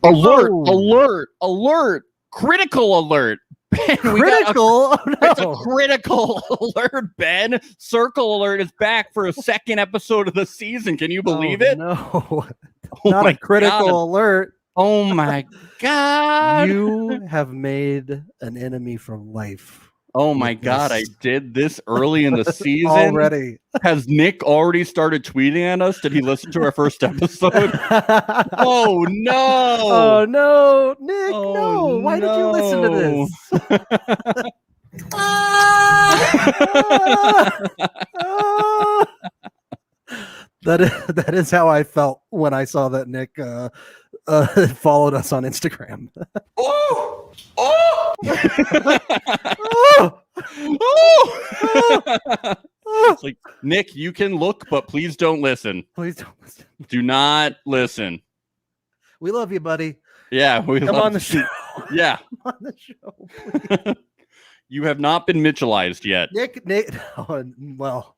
Alert! Oh. Alert! Alert! Critical alert! Ben, Critical? It's a critical alert, Ben. Circle Alert is back for a second episode of the season. Can you believe it? No, Oh not my a critical God. alert. Oh my God. You have made an enemy for life. Oh my God, I did this early in the season. Already. Has Nick already started tweeting at us? Did he listen to our first episode? Oh no. Oh no, Nick, Oh, no. Why did you listen to this? That is how I felt when I saw that Nick followed us on Instagram. Oh! Oh! It's like, Nick, you can look, but please don't listen. Please don't listen. Do not listen. We love you, buddy. Yeah, we Come on the show. Yeah. Come on the show, please. You have not been Mitchellized yet. Nick, oh, well,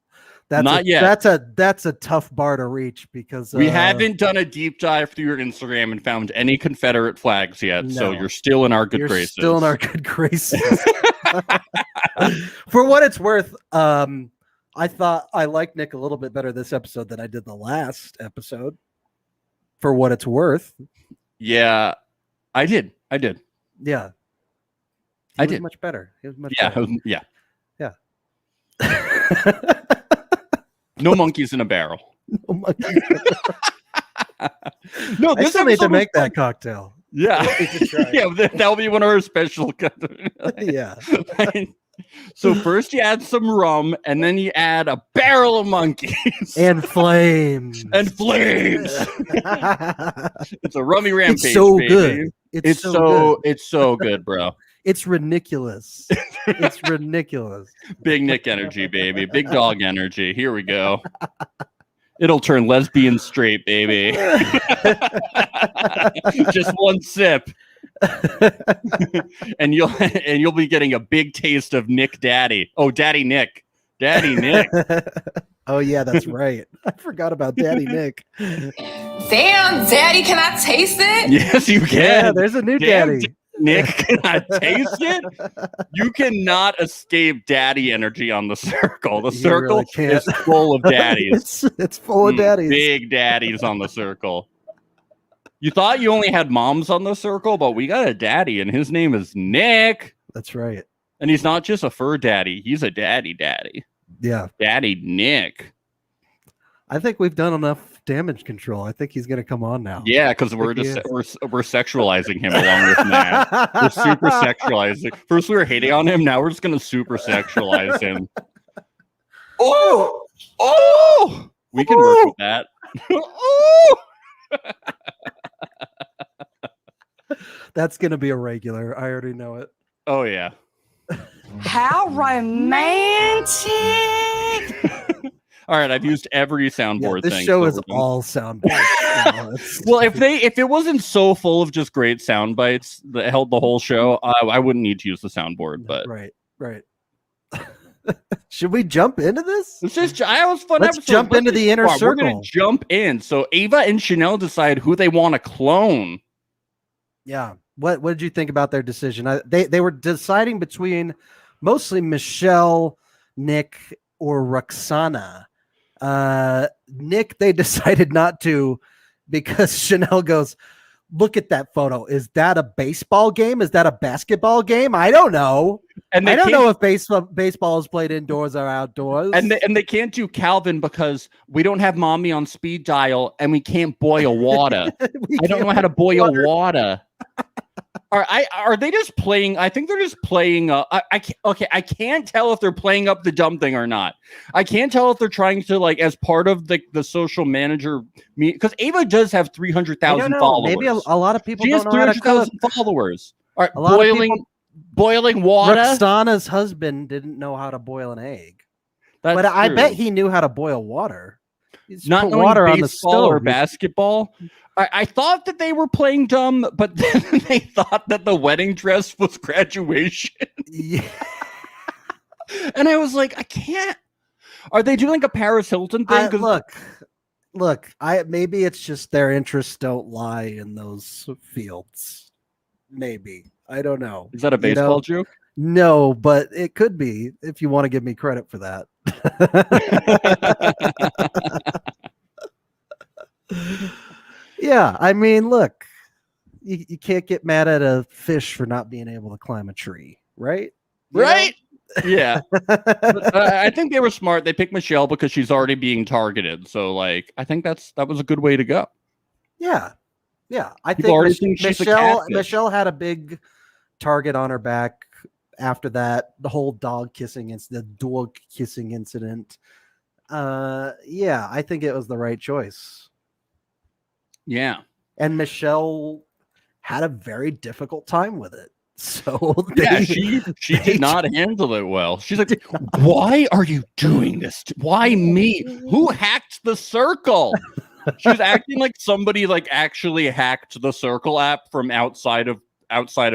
that's not yet. That's a tough bar to reach because we haven't done a deep dive through your Instagram and found any Confederate flags yet. No. So you're still in our good graces. Still in our good graces. For what it's worth, I thought I liked Nick a little bit better this episode than I did the last episode. For what it's worth. Yeah, I did. Yeah. He was much better. He was much better. Yeah. Yeah. No monkeys in a barrel. No monkeys. No, I still need to make that cocktail. Yeah. Yeah, that'll be one of our special. Yeah. So first you add some rum, and then you add a barrel of monkeys. And flames. And flames. It's a rummy rampage, it's so baby. Good. It's so good, bro. It's ridiculous. It's ridiculous. Big Nick energy, baby. Big dog energy. Here we go. It'll turn lesbian straight, baby. Just one sip. and you'll be getting a big taste of Nick Daddy. Oh, Daddy Nick. Oh yeah, that's right. I forgot about Daddy Nick. Damn, Daddy, can I taste it? Yes, you can. Yeah, there's a new Daddy. Nick, can I taste it? You cannot escape daddy energy on the circle. The circle really is full of daddies. It's full of daddies. Big daddies on the circle. You thought you only had moms on the circle, but we got a daddy, and his name is Nick. That's right. And he's not just a fur daddy. He's a daddy. Yeah. Daddy Nick. I think we've done enough damage control. I think he's going to come on now. Yeah, because we're sexualizing him along with Matt. We're super sexualizing. First we were hating on him. Now we're just going to super sexualize him. Oh! We can work with that. Oh! That's going to be a regular. I already know it. Oh, yeah. How romantic! All right, I've used every soundboard thing. This show is all soundboards. Well, if it wasn't so full of just great sound bites that held the whole show, I wouldn't need to use the soundboard. But right. Should we jump into this? It's just I was fun. Let's jump into the inner circle. We're gonna jump in. So Ava and Chanel decide who they want to clone. Yeah. What did you think about their decision? They were deciding between mostly Michelle, Nick, or Roxana. Nick, they decided not to because Chanel goes, look at that photo. Is that a baseball game? Is that a basketball game? I don't know. And I don't know if baseball is played indoors or outdoors. And they can't do Calvin because we don't have mommy on speed dial and we can't boil water. I don't know how to boil water. Are they just playing? I think they're just playing. I can't tell if they're playing up the dumb thing or not. I can't tell if they're trying to as part of the social manager because Ava does have 300,000 followers. Maybe a lot of people. She has 300,000 followers. All right, boiling water. Roxana's husband didn't know how to boil an egg, but I bet he knew how to boil water. Not knowing water on the stove or basketball. I thought that they were playing dumb, but then they thought that the wedding dress was graduation. Yeah. And I was like, I can't. Are they doing a Paris Hilton thing? Look, Look, maybe it's just their interests don't lie in those fields. Maybe. I don't know. Is that a baseball joke? No, but it could be if you want to give me credit for that. Yeah, I mean, look, you can't get mad at a fish for not being able to climb a tree, right? Right? Yeah. I think they were smart. They picked Michelle because she's already being targeted. So, like, I think that was a good way to go. Yeah. Yeah. I People already think think she's a catfish. Michelle had a big target on her back after that. The whole dog kissing incident. Yeah, I think it was the right choice. Yeah. And Michelle had a very difficult time with it. So she did not handle it well. She's like, why are you doing this? Why me? Who hacked the circle? She was acting like somebody like actually hacked the circle app from outside of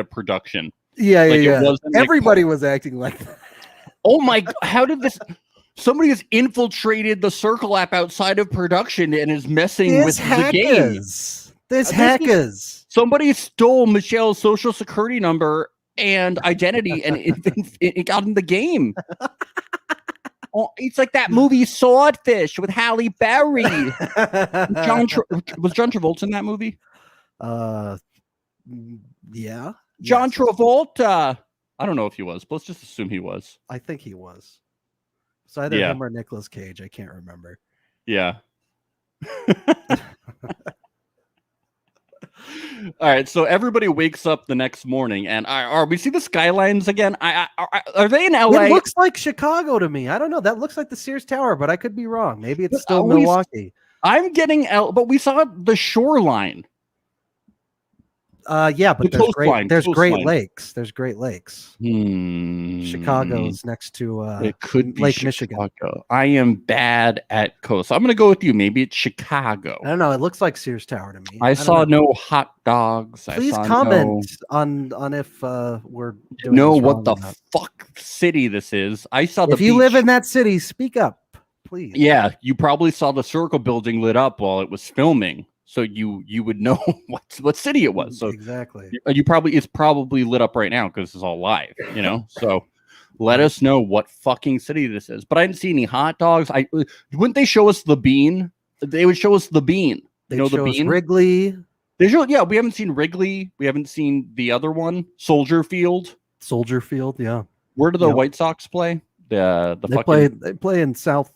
production. Yeah, like, yeah. It wasn't, everybody was acting like that. Oh my, how did this? Somebody has infiltrated the circle app outside of production and is messing with the game. There's hackers. Somebody stole Michelle's social security number and identity, and it got in the game. Oh, it's like that movie Swordfish with Halle Berry. Was John Travolta in that movie? Yeah. John Travolta. I don't know if he was, but let's just assume he was. I think he was. It's either him or Nicolas Cage. I can't remember. Yeah. All right, so everybody wakes up the next morning, and we see the skylines again. Are they in LA? It looks like Chicago to me. I don't know. That looks like the Sears Tower, but I could be wrong. Maybe it's still Milwaukee. I'm getting but we saw the shoreline. Yeah, but there's Great Lakes. There's Great Lakes. Chicago's next to it could be Lake Chicago. Michigan. I am bad at coast. I'm going to go with you. Maybe it's Chicago. I don't know. It looks like Sears Tower to me. I saw no hot dogs. Please comment on if we're doing know what the fuck city this is. I saw the. If you live in that city, speak up, please. Yeah, you probably saw the Circle building lit up while it was filming. So you would know what city it was. So exactly, it's probably lit up right now because it's all live, So let us know what fucking city this is. But I didn't see any hot dogs. Wouldn't they show us the bean? They would show us the bean. They show us Wrigley. We haven't seen Wrigley. We haven't seen the other one, Soldier Field. Yeah. Where do the White Sox play? They play in South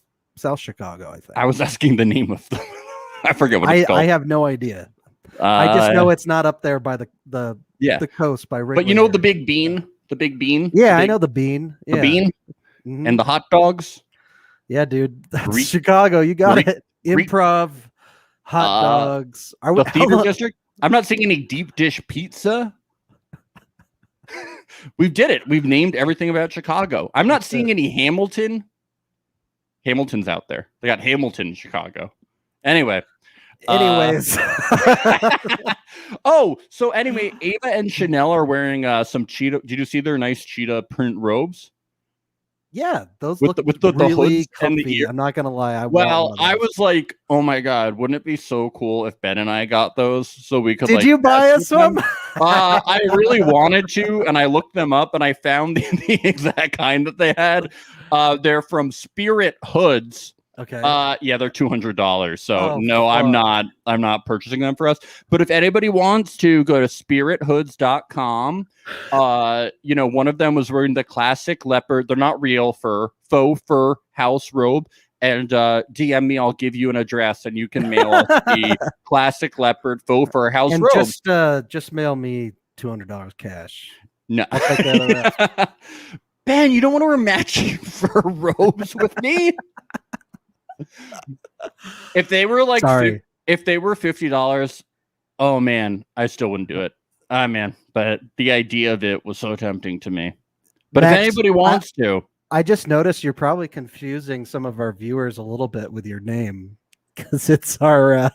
Chicago, I think. I was asking the name of them. I forget what it's called. I have no idea. I just know it's not up there by the coast by Wrigley. But the big bean? The big bean? Yeah, I know the bean. Yeah. The bean? Mm-hmm. And the hot dogs? Yeah, dude. That's Chicago. You got it. Improv, hot dogs. The theater district? I'm not seeing any deep dish pizza. We did it. We've named everything about Chicago. I'm not seeing any Hamilton. Hamilton's out there. They got Hamilton in Chicago. Anyways. So anyway, Ava and Chanel are wearing some cheetah. Did you see their nice cheetah print robes? Yeah, those with look the really hoods comfy. and the ear. I'm not gonna lie. I was like, oh my god, wouldn't it be so cool if Ben and I got those so we could? Did you buy us some? I really wanted to, and I looked them up and I found the exact kind that they had. They're from Spirit Hoods. Okay. Yeah, they're $200. So I'm not purchasing them for us. But if anybody wants to, go to spirithoods.com. One of them was wearing the classic leopard. They're not real faux fur house robe. And DM me, I'll give you an address and you can mail us the classic leopard faux fur house robe. Just mail me $200 cash. No. I'll take that. Ben, you don't want to wear matching fur robes with me? If they were like, if they were $50, oh man, I still wouldn't do it. Man, but the idea of it was so tempting to me. But Max, if anybody wants to, I just noticed you're probably confusing some of our viewers a little bit with your name. because it's our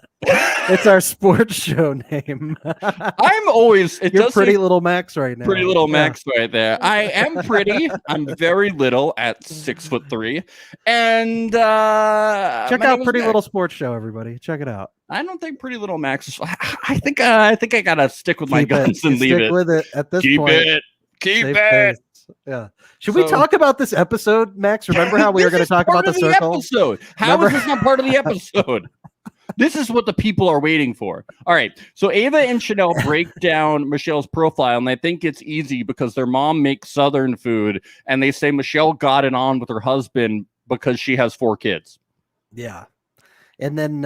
sports show name. I'm always. You're Pretty Little Max right now. Pretty Little Max right there. I am pretty. I'm very little at 6'3", and check out Pretty Little Sports Show, everybody. Check it out. I don't think Pretty Little Max is. I think I gotta stick with my guns and leave it. Stick with it at this Keep point. Keep it. Yeah. Should we talk about this episode, Max? Remember how we were going to talk about the circle? Episode. How is this not part of the episode? This is what the people are waiting for. All right. So Ava and Chanel break down Michelle's profile, and they think it's easy because their mom makes Southern food, and they say Michelle got it on with her husband because she has 4 kids. Yeah. And then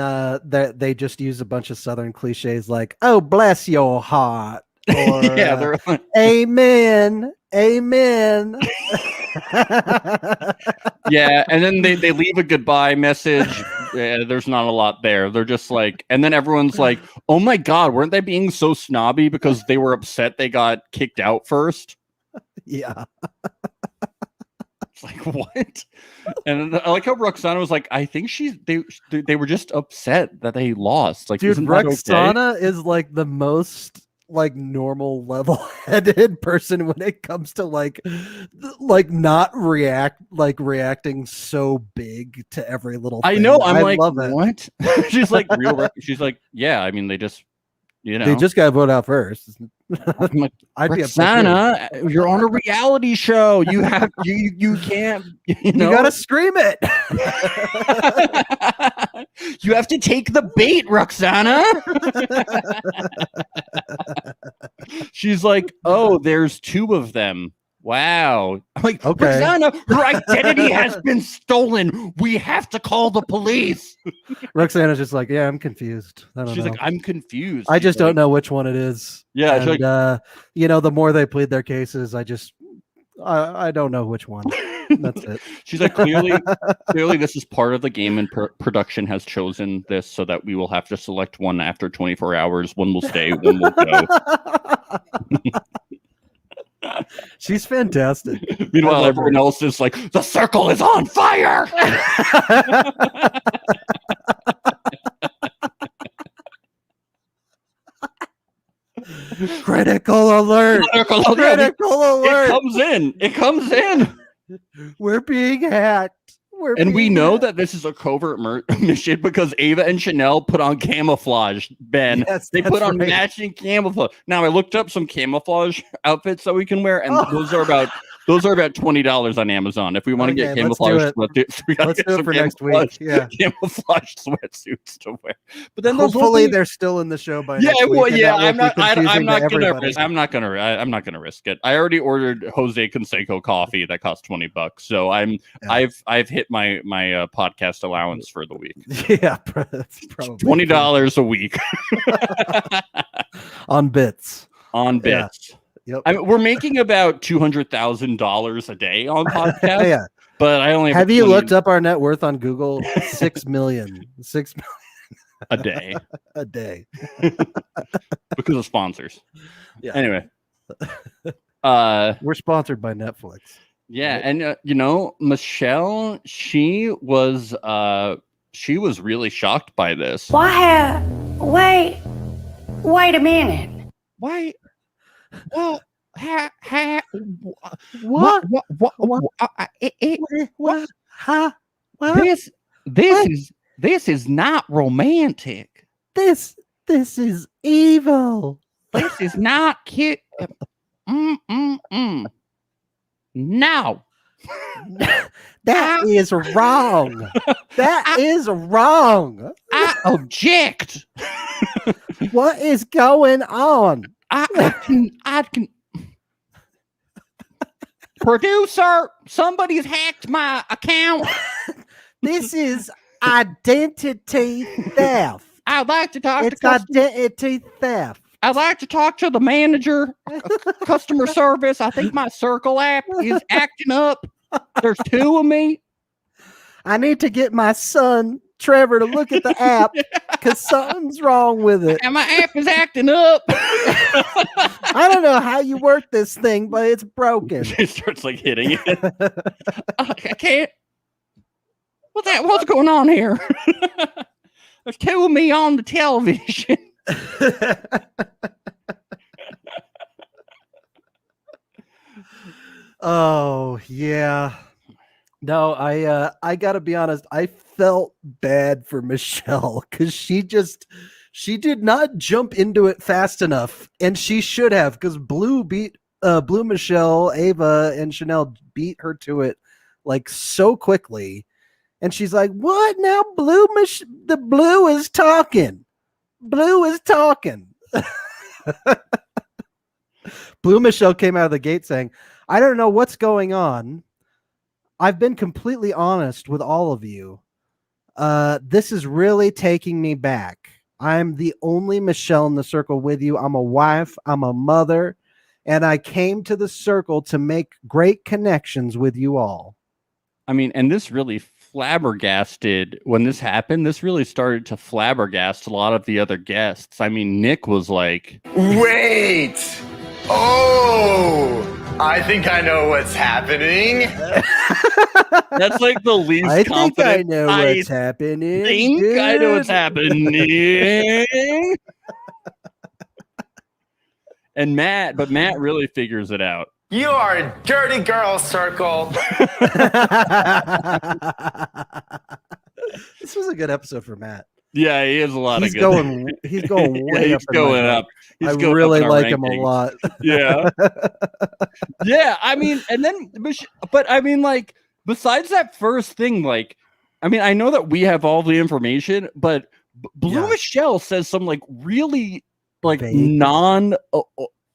they just use a bunch of Southern cliches like, oh, bless your heart. Or, yeah, they're like, amen. Amen. Yeah, and then they leave a goodbye message. Yeah, there's not a lot there. They're just like, and then everyone's like, oh my God, weren't they being so snobby because they were upset they got kicked out first? Yeah. It's like, what? And I like how Roxana was like, I think they were just upset that they lost. Like, dude, Roxana is like the most like normal level-headed person when it comes to like not reacting so big to every little thing. I know. I like, love it. What? She's like real. She's like, yeah. I mean, they just got to vote out first. I'm like, I'd Roxana, be you're on a reality show. You have you can't. You gotta scream it. You have to take the bait, Roxana. She's like, oh, there's 2 of them. Wow. I'm like, okay. Roxana, her identity has been stolen. We have to call the police. Roxana's just like, yeah, I'm confused. She's like, I'm confused. I just don't know which one it is. Yeah. And, the more they plead their cases, I don't know which one. That's it. She's like, clearly this is part of the game, and production has chosen this so that we will have to select one after 24 hours. One will stay, one will go. She's fantastic. Meanwhile, everyone else is like, the circle is on fire. Critical alert. Critical alert. It comes in. We're being hacked. We know that this is a covert mission because Ava and Chanel put on camouflage, Ben. Yes, they put on matching camouflage. Now, I looked up some camouflage outfits that we can wear, and those are about $20 on Amazon. If we want to get camouflage, let's do it for next week. Yeah, camouflage sweatsuits to wear. But then hopefully they're still in the show by next week. Well, yeah. I'm not gonna risk it. I already ordered Jose Canseco coffee that cost $20, so I've hit my podcast allowance for the week. Yeah, probably $20 a week on bits. Yeah. Yep. I mean, we're making about $200,000 a day on podcasts. Yeah. But I only have you looked up our net worth on Google? 6 million. 6 million a day. A day. Because of sponsors. Yeah. Anyway. We're sponsored by Netflix. Yeah, right? And Michelle, she was really shocked by this. Wait a minute. Why? Well, what? This is not romantic. This is evil. This is not cute. No. That is wrong. That is wrong. I object. What is going on? I can. Producer, somebody's hacked my account. This is identity theft. I'd like to talk to identity theft. I'd like to talk to the manager, customer service. I think my Circle app is acting up. There's 2 of me. I need to get my son Trevor to look at the app because something's wrong with it. And my app is acting up. I don't know how you work this thing, but it's broken. She starts like hitting it. I can't. What's going on here? Kill me on the television. Oh yeah. No, I gotta be honest. I felt bad for Michelle because she did not jump into it fast enough, and she should have because Blue Michelle, Ava, and Chanel beat her to it like so quickly, and she's like, "What now? The Blue is talking. Blue is talking." Blue Michelle came out of the gate saying, "I don't know what's going on. I've been completely honest with all of you. This is really taking me back. I'm the only Michelle in the circle with you. I'm a wife, I'm a mother, and I came to the circle to make great connections with you all." I mean, and this really flabbergasted when this happened. This really started to flabbergast a lot of the other guests. I mean, Nick was like, "Wait! Oh! I think I know what's happening." That's like the least I confident. think I know what's happening. I know what's happening. And Matt really figures it out. "You are a dirty girl, Circle." This was a good episode for Matt. Yeah, he has a lot He's of going way he's up. Going up. I really like him a lot. Yeah. Yeah, I mean, and then, but I mean, like, besides that first thing, like, I mean, I know that we have all the information, but Blue Michelle says some, like, really, like, vague,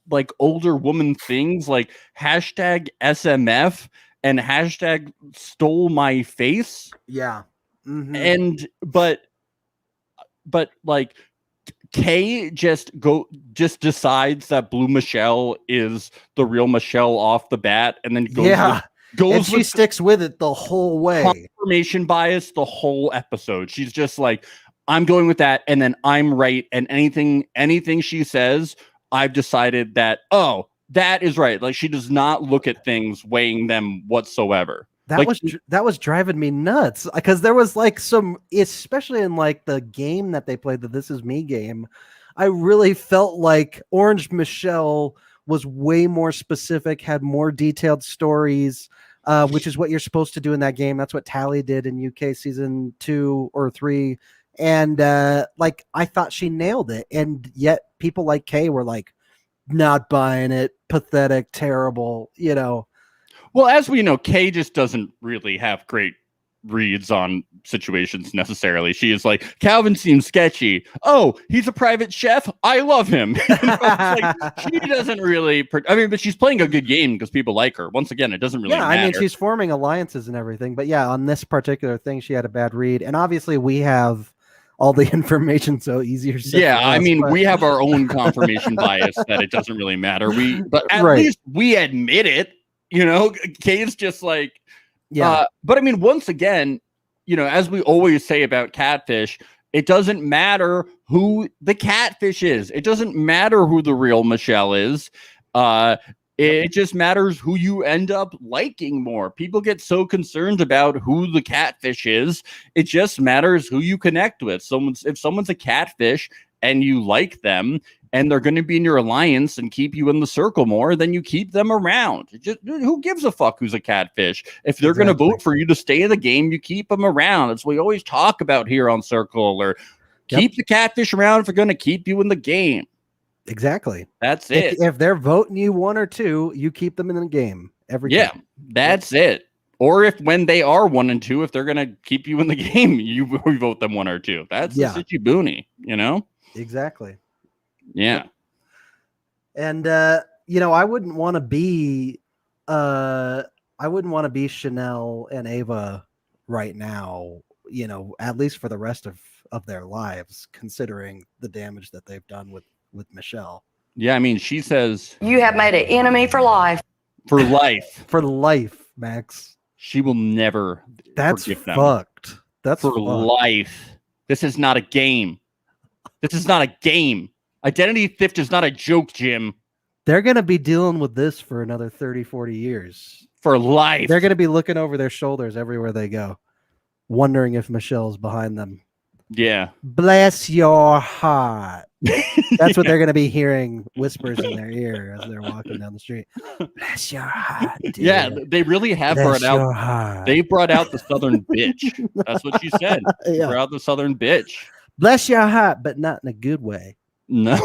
like, older woman things, like, hashtag SMF and hashtag stole my face. Yeah. Mm-hmm. And, but like, Kay just decides that Blue Michelle is the real Michelle off the bat, and then she sticks with it the whole way. Confirmation bias the whole episode. She's just like, I'm going with that, and then I'm right, and anything she says, I've decided that, oh, that is right. Like, she does not look at things weighing them whatsoever. That was driving me nuts because there was like some, especially in like the game that they played, the This Is Me game, I really felt like Orange Michelle was way more specific, had more detailed stories, which is what you're supposed to do in that game. That's what Tally did in UK season 2 or 3. And like, I thought she nailed it. And yet people like Kay were like, not buying it, pathetic, terrible, you know. Well, as we know, Kay just doesn't really have great reads on situations necessarily. She is like, Calvin seems sketchy. Oh, he's a private chef. I love him. Like, she doesn't really. I mean, but she's playing a good game because people like her. Once again, it doesn't really matter. I mean, she's forming alliances and everything. But yeah, on this particular thing, she had a bad read. And obviously, we have all the information, so easier. I mean, we have our own confirmation bias that it doesn't really matter. But at least we admit it. You know, Kay's just like, yeah. But I mean, once again, you know, as we always say about catfish, it doesn't matter who the catfish is. It doesn't matter who the real Michelle is. It just matters who you end up liking more. People get so concerned about who the catfish is. It just matters who you connect with. If someone's a catfish and you like them, and they're going to be in your alliance and keep you in the circle more, then you keep them around. Who gives a fuck who's a catfish? If they're going to vote for you to stay in the game, you keep them around. It's what we always talk about here on Circle, or keep the catfish around if they're going to keep you in the game. Exactly. That's it. If they're voting you 1 or 2, you keep them in the game every time. That's it. Or when they are 1 and 2, if they're going to keep you in the game, you vote them 1 or 2. That's the Sichibuni, you know? Exactly. Yeah. And you know, I wouldn't want to be Chanel and Ava right now, you know, at least for the rest of their lives, considering the damage that they've done with Michelle. Yeah, I mean, she says You have made an enemy for life. For life. For life, Max. She will never forgive them. Fucked. That's for life. This is not a game. This is not a game. Identity theft is not a joke, Jim. They're going to be dealing with this for another 30, 40 years. For life. They're going to be looking over their shoulders everywhere they go, wondering if Michelle's behind them. Yeah. Bless your heart. That's what they're going to be hearing whispers in their ear as they're walking down the street. Bless your heart, dear. Yeah, they really have Bless brought your out. heart. They brought out the Southern bitch. That's what she said. Yeah. Brought out the Southern bitch. Bless your heart, but not in a good way. No.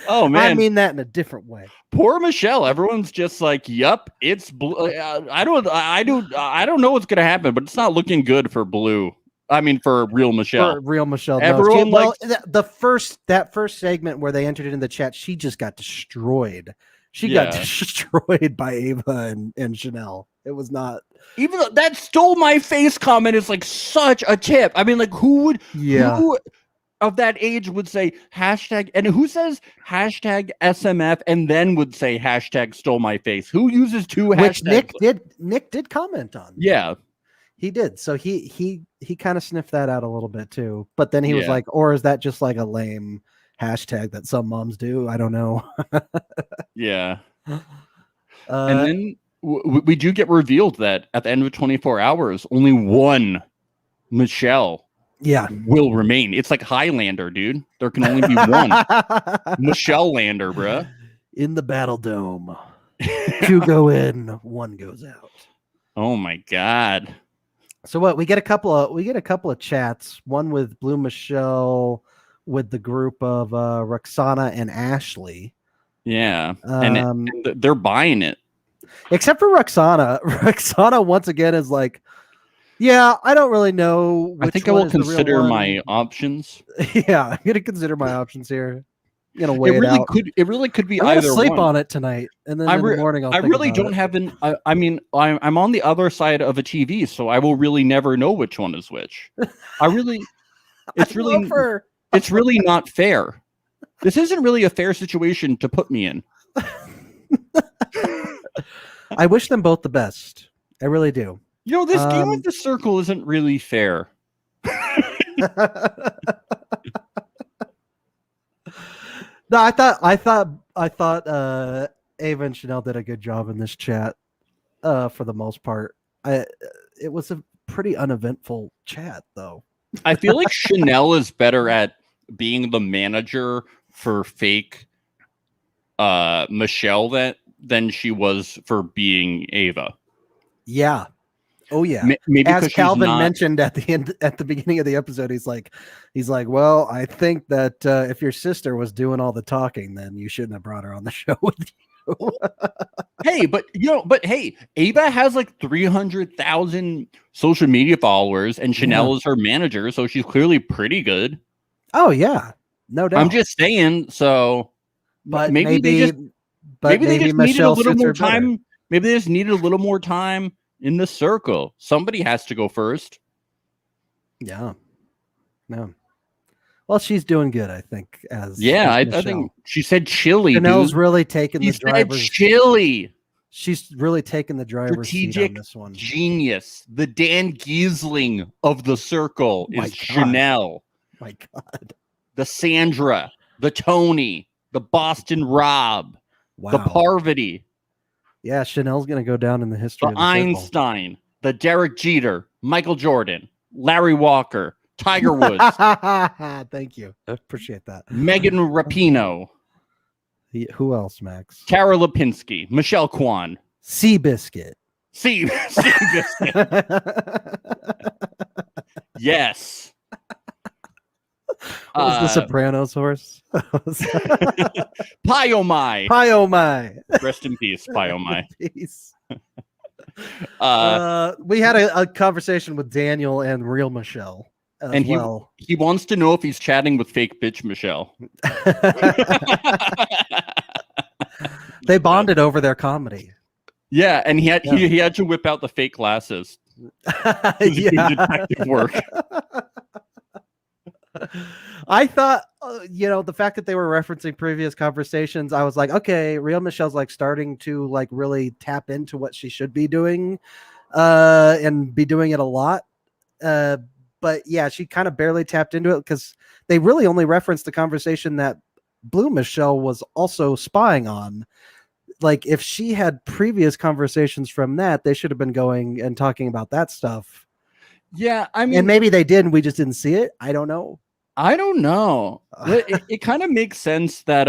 Oh man, I mean that in a different way. poor Michelle. Everyone's just like, "Yup, it's blue." I don't know what's gonna happen, but it's not looking good for Blue. I mean, for real Michelle. For real Michelle. No, Everyone that first segment where they entered it in the chat, she just got destroyed. She got destroyed by Ava and Chanel. It was not. Even though that stole my face comment is like such a tip. I mean, like who of that age would say hashtag, and who says hashtag SMF and then would say hashtag stole my face? Who uses two hashtags? Which Nick did comment on. Yeah. He did. So he kind of sniffed that out a little bit too. But then he was like, or is that just like a lame hashtag that some moms do? I don't know. Yeah. And then we do get revealed that at the end of 24 hours, only one Michelle will remain. It's like Highlander, dude. There can only be one Michelle Lander, bruh. In the battle dome. Two go in, one goes out. Oh my god. So what we get a couple of chats, one with Blue Michelle with the group of Roxana and Ashley. Yeah. And they're buying it. Except for Roxana. Roxana once again is like, yeah, I don't really know. I think I will consider my options. Yeah, I'm gonna consider my options here. I'm gonna weigh it really out. It really could be I'm either gonna sleep one. on it tonight, and then in the morning I really don't have an. I mean, I'm on the other side of a TV, so I will really never know which one is which. It's really not fair. This isn't really a fair situation to put me in. I wish them both the best. I really do. You know, this game of the circle isn't really fair. No, I thought Ava and Chanel did a good job in this chat. For the most part, it was a pretty uneventful chat, though. I feel like Chanel is better at being the manager for fake Michelle than she was for being Ava. Yeah. Oh yeah. Maybe as Calvin mentioned at the beginning of the episode, he's like, well, I think that if your sister was doing all the talking, then you shouldn't have brought her on the show with you. Hey, but hey, Ava has like 300,000 social media followers, and Chanel is her manager, so she's clearly pretty good. Oh yeah, no doubt. I'm just saying. So, but maybe they just needed a little more time. Maybe they just needed a little more time in the circle. Somebody has to go first. Yeah. No. Well, she's doing good, I think. I think she said chili. Chanel's really taking the driver's chili. She's really taking the driver's seat on this one. Genius. The Dan Giesling of the circle is Chanel. My God. The Sandra, the Tony, the Boston Rob, the Parvati. Yeah, Chanel's going to go down in the history of the Einstein, the Derek Jeter, Michael Jordan, Larry Walker, Tiger Woods. Thank you. I appreciate that. Megan Rapinoe. Who else, Max? Tara Lipinski, Michelle Kwan. Seabiscuit. Seabiscuit. Yes. What was the Sopranos horse? Pyomai. Pyomai. Rest in peace, Pyomai. Peace. We had a conversation with Daniel and real Michelle. And he wants to know if he's chatting with fake bitch Michelle. They bonded over their comedy. Yeah, and he had to whip out the fake glasses. Detective work. I thought, the fact that they were referencing previous conversations, I was like, okay, real Michelle's like starting to like really tap into what she should be doing, and be doing it a lot. But yeah, she kind of barely tapped into it because they really only referenced the conversation that Blue Michelle was also spying on. Like if she had previous conversations from that, they should have been going and talking about that stuff. Yeah, I mean, And maybe they did, and we just didn't see it. I don't know. I don't know. It kind of makes sense that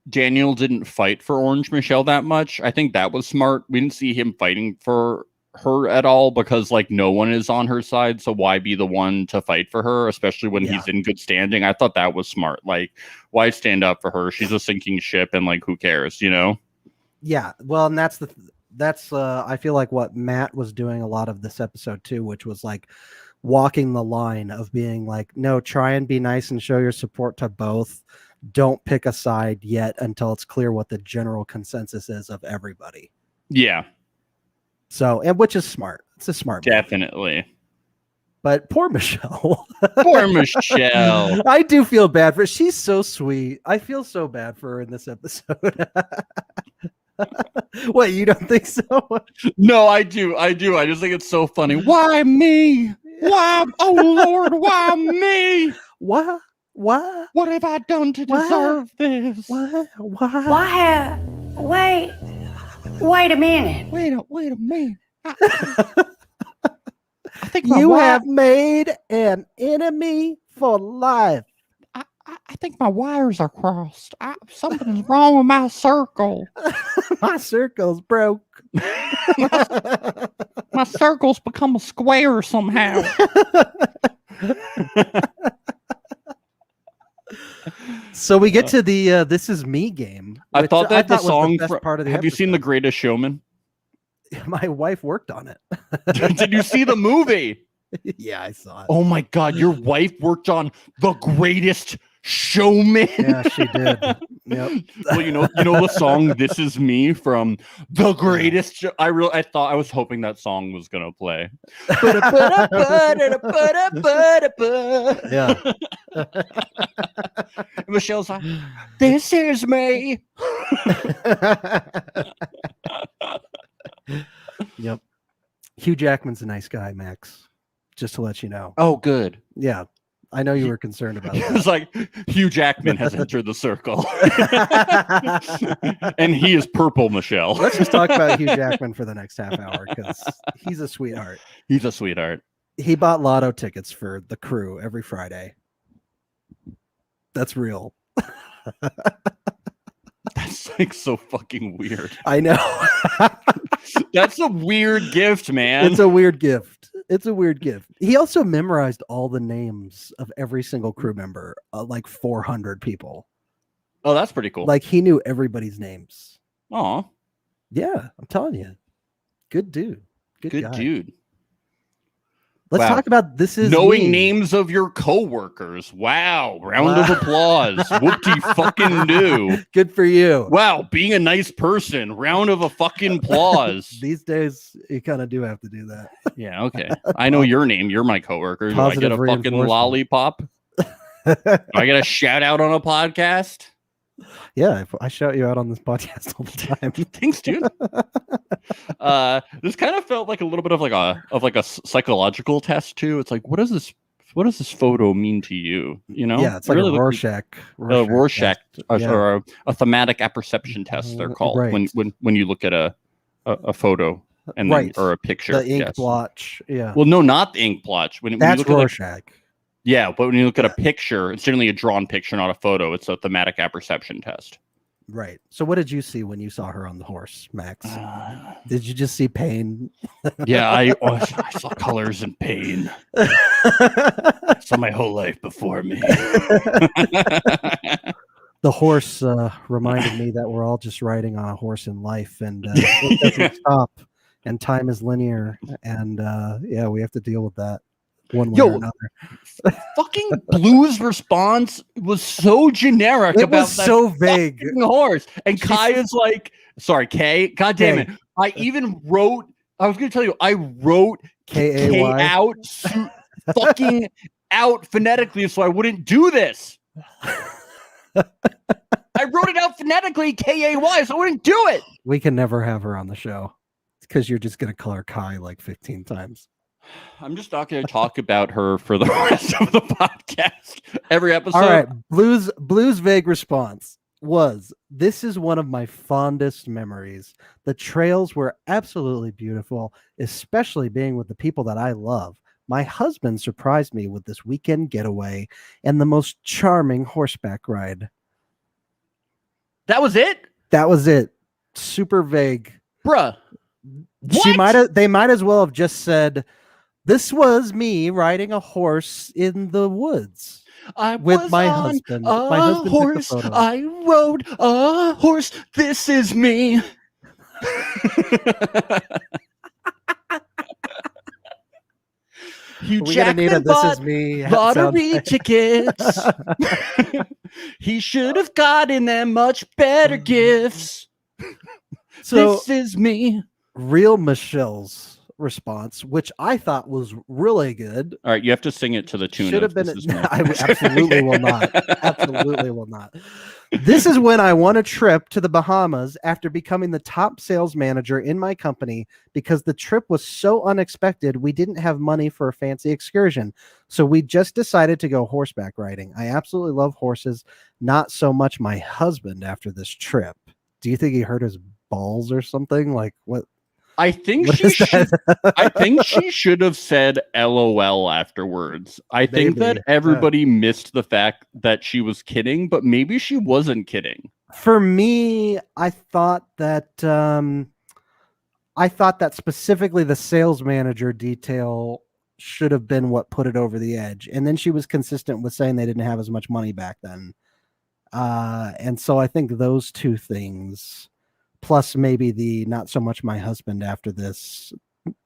Daniel didn't fight for Orange Michelle that much. I think that was smart. We didn't see him fighting for her at all because like no one is on her side, so why be the one to fight for her, especially when he's in good standing? I thought that was smart. Like, why stand up for her? She's a sinking ship, and like, who cares, you know? Yeah, well, and that's I feel like what Matt was doing a lot of this episode too, which was like walking the line of being like, no, try and be nice and show your support to both. Don't pick a side yet until it's clear what the general consensus is of everybody. Yeah. So, and which is smart. It's a smart move. Definitely. But poor Michelle. Poor Michelle. I do feel bad for her. She's so sweet. I feel so bad for her in this episode. What, you don't think so? No, I do. I just think it's so funny. Why me? Why? Oh Lord, why me? What? What? What have I done to deserve this? What? Wait a minute. Wait a minute. I think my You have made an enemy for life. I think my wires are crossed. Something's wrong with my circle. My circle's broke. My circle's become a square somehow. So we get to the "This Is Me" game. I thought that the was song. best part of the have you seen The episode. Greatest Showman? My wife worked on it. Did you see the movie? Yeah, I saw it. Oh my God, your wife worked on The Greatest Showman. Yeah, she did. Yep. Well, you know the song "This Is Me" from The Greatest Show. I was hoping that song was gonna play. Yeah. Michelle's like, "This is me." Yep. Hugh Jackman's a nice guy, Max. Just to let you know. Oh, good. Yeah. I know you were concerned about It that. was like Hugh Jackman has entered the circle, and he is purple, Michelle. Let's just talk about Hugh Jackman for the next half hour because he's a sweetheart. He's a sweetheart. He bought lotto tickets for the crew every Friday. That's real. That's like so fucking weird. I know. That's a weird gift, man. It's a weird gift. It's a weird gift. He also memorized all the names of every single crew member, like 400 people. Oh, that's pretty cool. Like he knew everybody's names. Oh, Yeah, I'm telling you. Good dude. good guy. dude. Let's Wow. talk about This Is Knowing Me. names of your coworkers. Wow. Round of applause. Whoop-de fucking do. Good for you. Wow. Being a nice person. Round of a fucking applause. These days, you kind of do have to do that. Yeah. Okay. I know your name. You're my coworker. Do I get Positive a fucking reinforcement. lollipop? Do I get a shout out on a podcast? Yeah, I shout you out on this podcast all the time. Thanks, dude. This kind of felt like a little bit of like a psychological test too. It's like, what does this photo mean to you? You know? Yeah, it's like Really a Rorschach. Rorschach test. or a thematic apperception test. They're called Right. when you look at a photo and Right. then, or a picture. The ink yes. blotch. Yeah. Well, no, not the ink blotch. When you That's look at like, Rorschach. yeah, but when you look at a picture, it's generally a drawn picture, not a photo. It's a thematic apperception test. Right. So what did you see when you saw her on the horse, Max? Did you just see pain? Yeah, I saw colors and pain. I saw my whole life before me. The horse reminded me that we're all just riding on a horse in life, and it doesn't stop, and time is linear, and yeah, we have to deal with that one way or another. Fucking Blue's response was so generic It about was that so vague. fucking horse. And Kai is like, sorry, Kay. God damn it. I even wrote, I was going to tell you, I wrote K K-A-Y. out fucking out phonetically so I wouldn't do this. I wrote it out phonetically, K-A-Y, so I wouldn't do it. We can never have her on the show because you're just going to call her Kai like 15 times. I'm just not going to talk about her for the rest of the podcast. Every episode. All right. Blue's vague response was, "This is one of my fondest memories. The trails were absolutely beautiful, especially being with the people that I love. My husband surprised me with this weekend getaway and the most charming horseback ride. That was it? That was it. Super vague. Bruh. They might as well have just said, this was me riding a horse in the woods. I with was my on husband. A My husband took the horse. photo. I rode a horse. This is me. Hugh We gotta need Jackman This bought Is Me lottery tickets. He should have gotten them much better gifts. So This is me. real Michelle's response, which I thought was really good. All right, you have to sing it to the tune. Should have of been. This Is Me. I absolutely will not. Absolutely will not. This is when I won a trip to the Bahamas after becoming the top sales manager in my company because the trip was so unexpected. We didn't have money for a fancy excursion. So we just decided to go horseback riding. I absolutely love horses, not so much my husband after this trip. Do you think he hurt his balls or something? Like what? I think What she is that? should. I think she should have said LOL afterwards. I think that Maybe, everybody missed the fact that she was kidding, but maybe she wasn't kidding. For me, I thought that specifically the sales manager detail should have been what put it over the edge. And then she was consistent with saying they didn't have as much money back then. And so I think those two things, plus maybe the not so much my husband after this,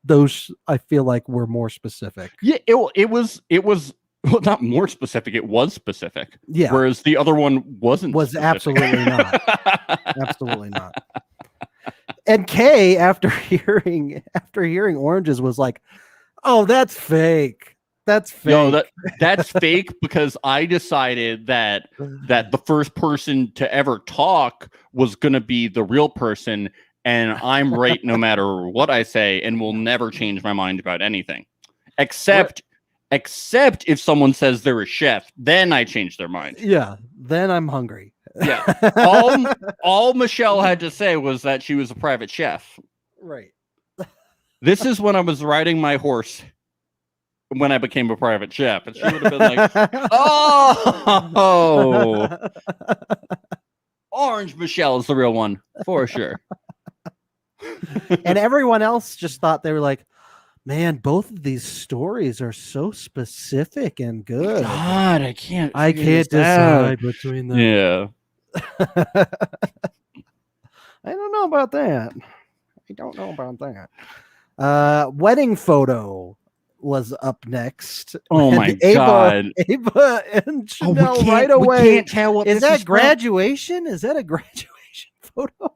those I feel like were more specific. Yeah, it was well, not more specific. It was specific. Yeah. Whereas the other one wasn't. Was specific. absolutely not. Absolutely not. And Kay, after hearing oranges, was like, "Oh, that's fake. That's fake." No, that's fake because I decided that the first person to ever talk was going to be the real person, and I'm right no matter what I say, and will never change my mind about anything, except if someone says they're a chef, then I change their mind. Yeah, then I'm hungry. Yeah, all Michelle had to say was that she was a private chef. Right. This is when I was riding my horse. When I became a private chef, and she would have been like, "Oh, Orange Michelle is the real one for sure." And everyone else just thought they were like, "Man, both of these stories are so specific and good. God, I can't decide between them." Yeah. I don't know about that. Wedding photo was up next. Oh my God. Ava and Chanel right We away. can't tell what Is this that graduation? Is that a graduation photo?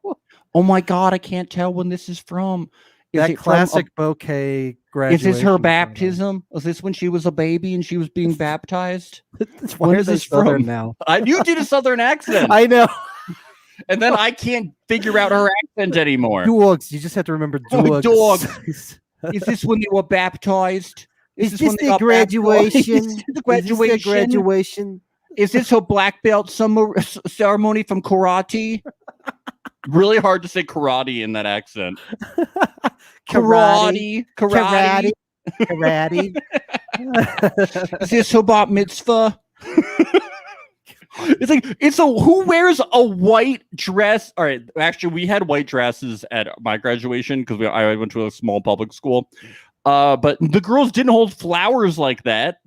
Oh my God, I can't tell when this is from. Is That it from classic bouquet graduation. Is this her photo. baptism? Was this when she was a baby and she was being baptized? Why When are is they this Southern from? now? You did a Southern accent, I know. and then I can't figure out her accent anymore. Dogs. You just have to remember Oh, dogs. dogs. Is this when they were baptized? Is when this they the got graduation? baptized? The Is this the graduation? graduation? Is this her black belt ceremony from karate? Really hard to say karate in that accent. Karate. Is this her bat mitzvah? Who wears a white dress? All right, actually, we had white dresses at my graduation because I went to a small public school. But the girls didn't hold flowers like that.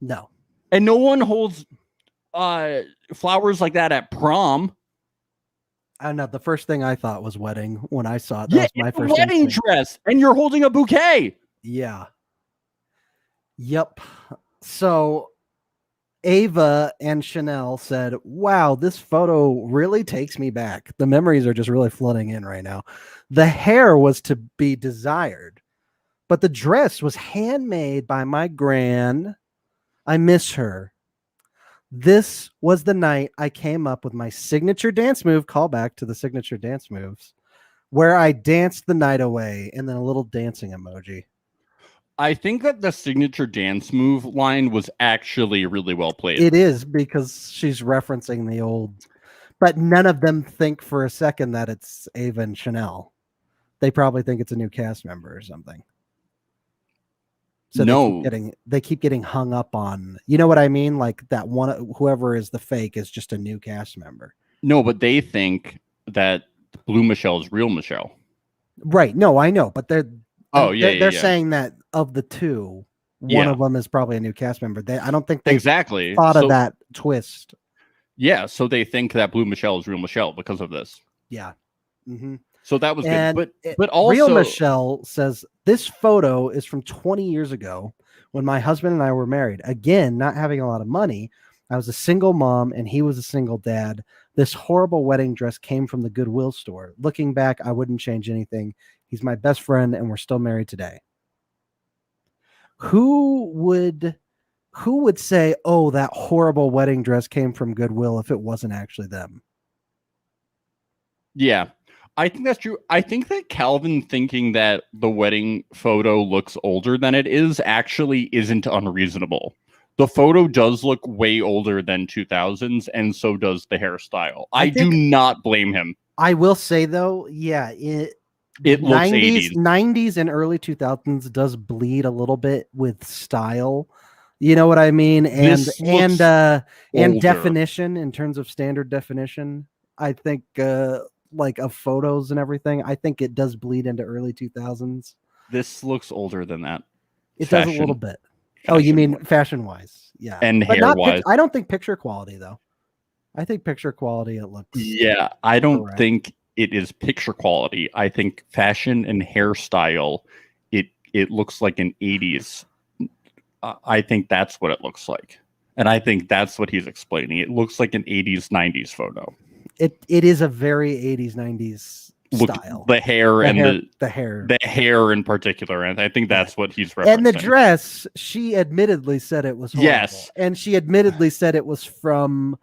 No. And no one holds flowers like that at prom. I don't know. The first thing I thought was wedding when I saw it. That was my first wedding instinct. dress, and you're holding a bouquet. Yeah. Yep. So Ava and Chanel said, "Wow, this photo really takes me back. The memories are just really flooding in right now. The hair was to be desired, but the dress was handmade by my gran. I miss her. This was the night I came up with my signature dance move," call back to the signature dance moves, "where I danced the night away," and then a little dancing emoji. I think that the signature dance move line was actually really well played. It is, because she's referencing the old, but none of them think for a second that it's Ava and Chanel. They probably think it's a new cast member or something. So No. they keep getting hung up on, you know what I mean? Like that one, whoever is the fake is just a new cast member. No, but they think that Blue Michelle is real Michelle. Right. No, I know, but they're Yeah. saying that of the two, one of them is probably a new cast member. I don't think they exactly thought of that twist. Yeah, so they think that Blue Michelle is real Michelle because of this. Yeah. Mm-hmm. So that was and good. But also real Michelle says this photo is from 20 years ago when my husband and I were married. Again, not having a lot of money. I was a single mom and he was a single dad. This horrible wedding dress came from the Goodwill store. Looking back, I wouldn't change anything. He's my best friend and we're still married today. Who would say, oh, that horrible wedding dress came from Goodwill if it wasn't actually them? Yeah, I think that's true. I think that Calvin thinking that the wedding photo looks older than it is actually isn't unreasonable. The photo does look way older than 2000s, and so does the hairstyle. I do not blame him. I will say, though, yeah, it looks 80s. 90s and early 2000s does bleed a little bit with style. You know what I mean? And definition in terms of standard definition. I think like of photos and everything, I think it does bleed into early 2000s. This looks older than that. It does a little bit. Oh, you mean fashion-wise? Yeah. And hair-wise. I don't think picture quality, though. I think picture quality, it looks... Yeah, I don't think it is picture quality. I think fashion and hairstyle, it looks like an 80s. I think that's what it looks like. And I think that's what he's explaining. It looks like an 80s, 90s photo. It is a very 80s, 90s style. The hair the hair. The hair in particular. And I think that's what he's referencing. And the dress, she admittedly said it was horrible. Yes. And she admittedly said it was from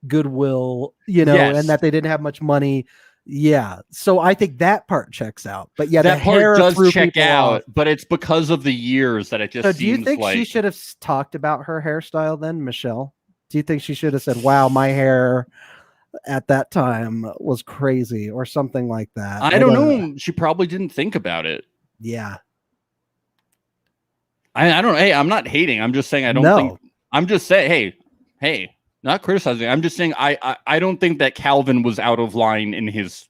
Goodwill, and that they didn't have much money. Yeah. So I think that part checks out. But yeah, that part does check out, but it's because of the years that it just seems like... So do you think she should have talked about her hairstyle then, Michelle? Do you think she should have said, wow, my hair at that time was crazy or something like that? I don't know. She probably didn't think about it. Yeah. I don't know. Hey, I'm not hating. I'm just saying I don't think... I'm just saying, hey, not criticizing. I'm just saying I don't think that Calvin was out of line in his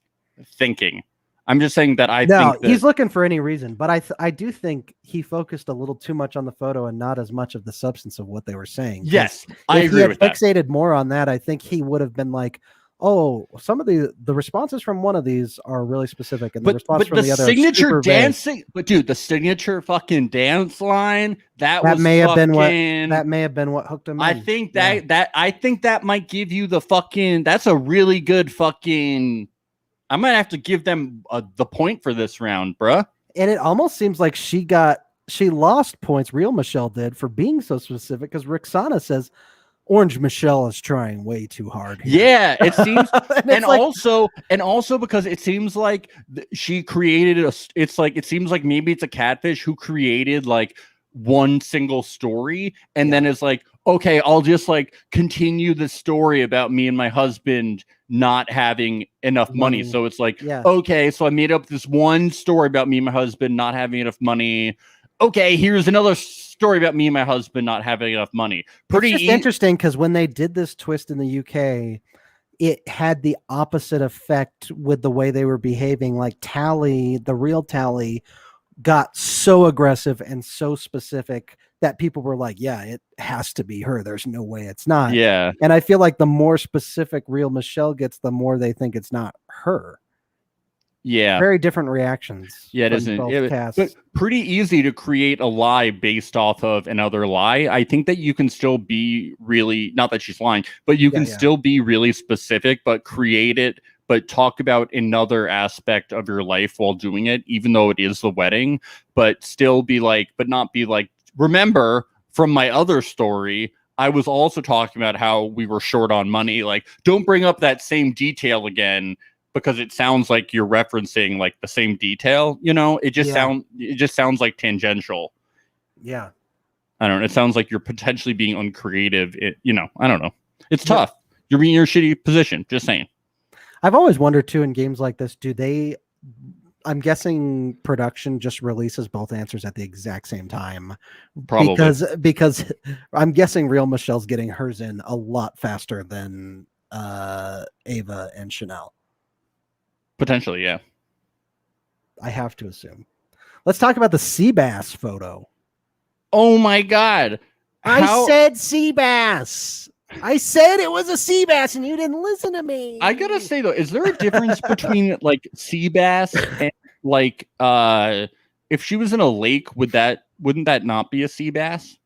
thinking. I'm just saying that think that he's looking for any reason, but I do think he focused a little too much on the photo and not as much of the substance of what they were saying. Yes, I agree with that. If he had fixated more on that, I think he would have been like, oh, some of the responses from one of these are really specific, and the response from the other signature dancing. But dude, the signature fucking dance line that may have been what hooked him. I think that might give you the fucking. That's a really good fucking. I might have to give them the point for this round, bruh. And it almost seems like she lost points. Real Michelle did for being so specific because Roxana says. Orange Michelle is trying way too hard here. Yeah, it seems, and also because it seems like she created it seems like maybe it's a catfish who created like one single story and then is like, okay, I'll just like continue the story about me and my husband not having enough money. So it's like, okay, so I made up this one story about me and my husband not having enough money. Okay, here's another story about me and my husband not having enough money. Pretty interesting because when they did this twist in the UK, it had the opposite effect with the way they were behaving. Like Tally, the real Tally, got so aggressive and so specific that people were like, yeah, it has to be her. There's no way it's not. Yeah. And I feel like the more specific real Michelle gets, the more they think it's not her. Yeah. Very different reactions. Yeah, it isn't. But pretty easy to create a lie based off of another lie. I think that you can still be really, not that she's lying, but you can still be really specific, but create it, but talk about another aspect of your life while doing it, even though it is the wedding, but still be like, but not be like, remember from my other story, I was also talking about how we were short on money. Like, don't bring up that same detail again. Because it sounds like you're referencing like the same detail, it just sounds like tangential. Yeah. I don't know. It sounds like you're potentially being uncreative. I don't know. It's tough. You're in your shitty position. Just saying. I've always wondered too in games like this, I'm guessing production just releases both answers at the exact same time. Probably. Because I'm guessing Real Michelle's getting hers in a lot faster than Ava and Chanel. Potentially, yeah. I have to assume. Let's talk about the sea bass photo. Oh my God. I said sea bass. I said it was a sea bass and you didn't listen to me. I gotta say though, is there a difference between like sea bass and like if she was in a lake, wouldn't that not be a sea bass?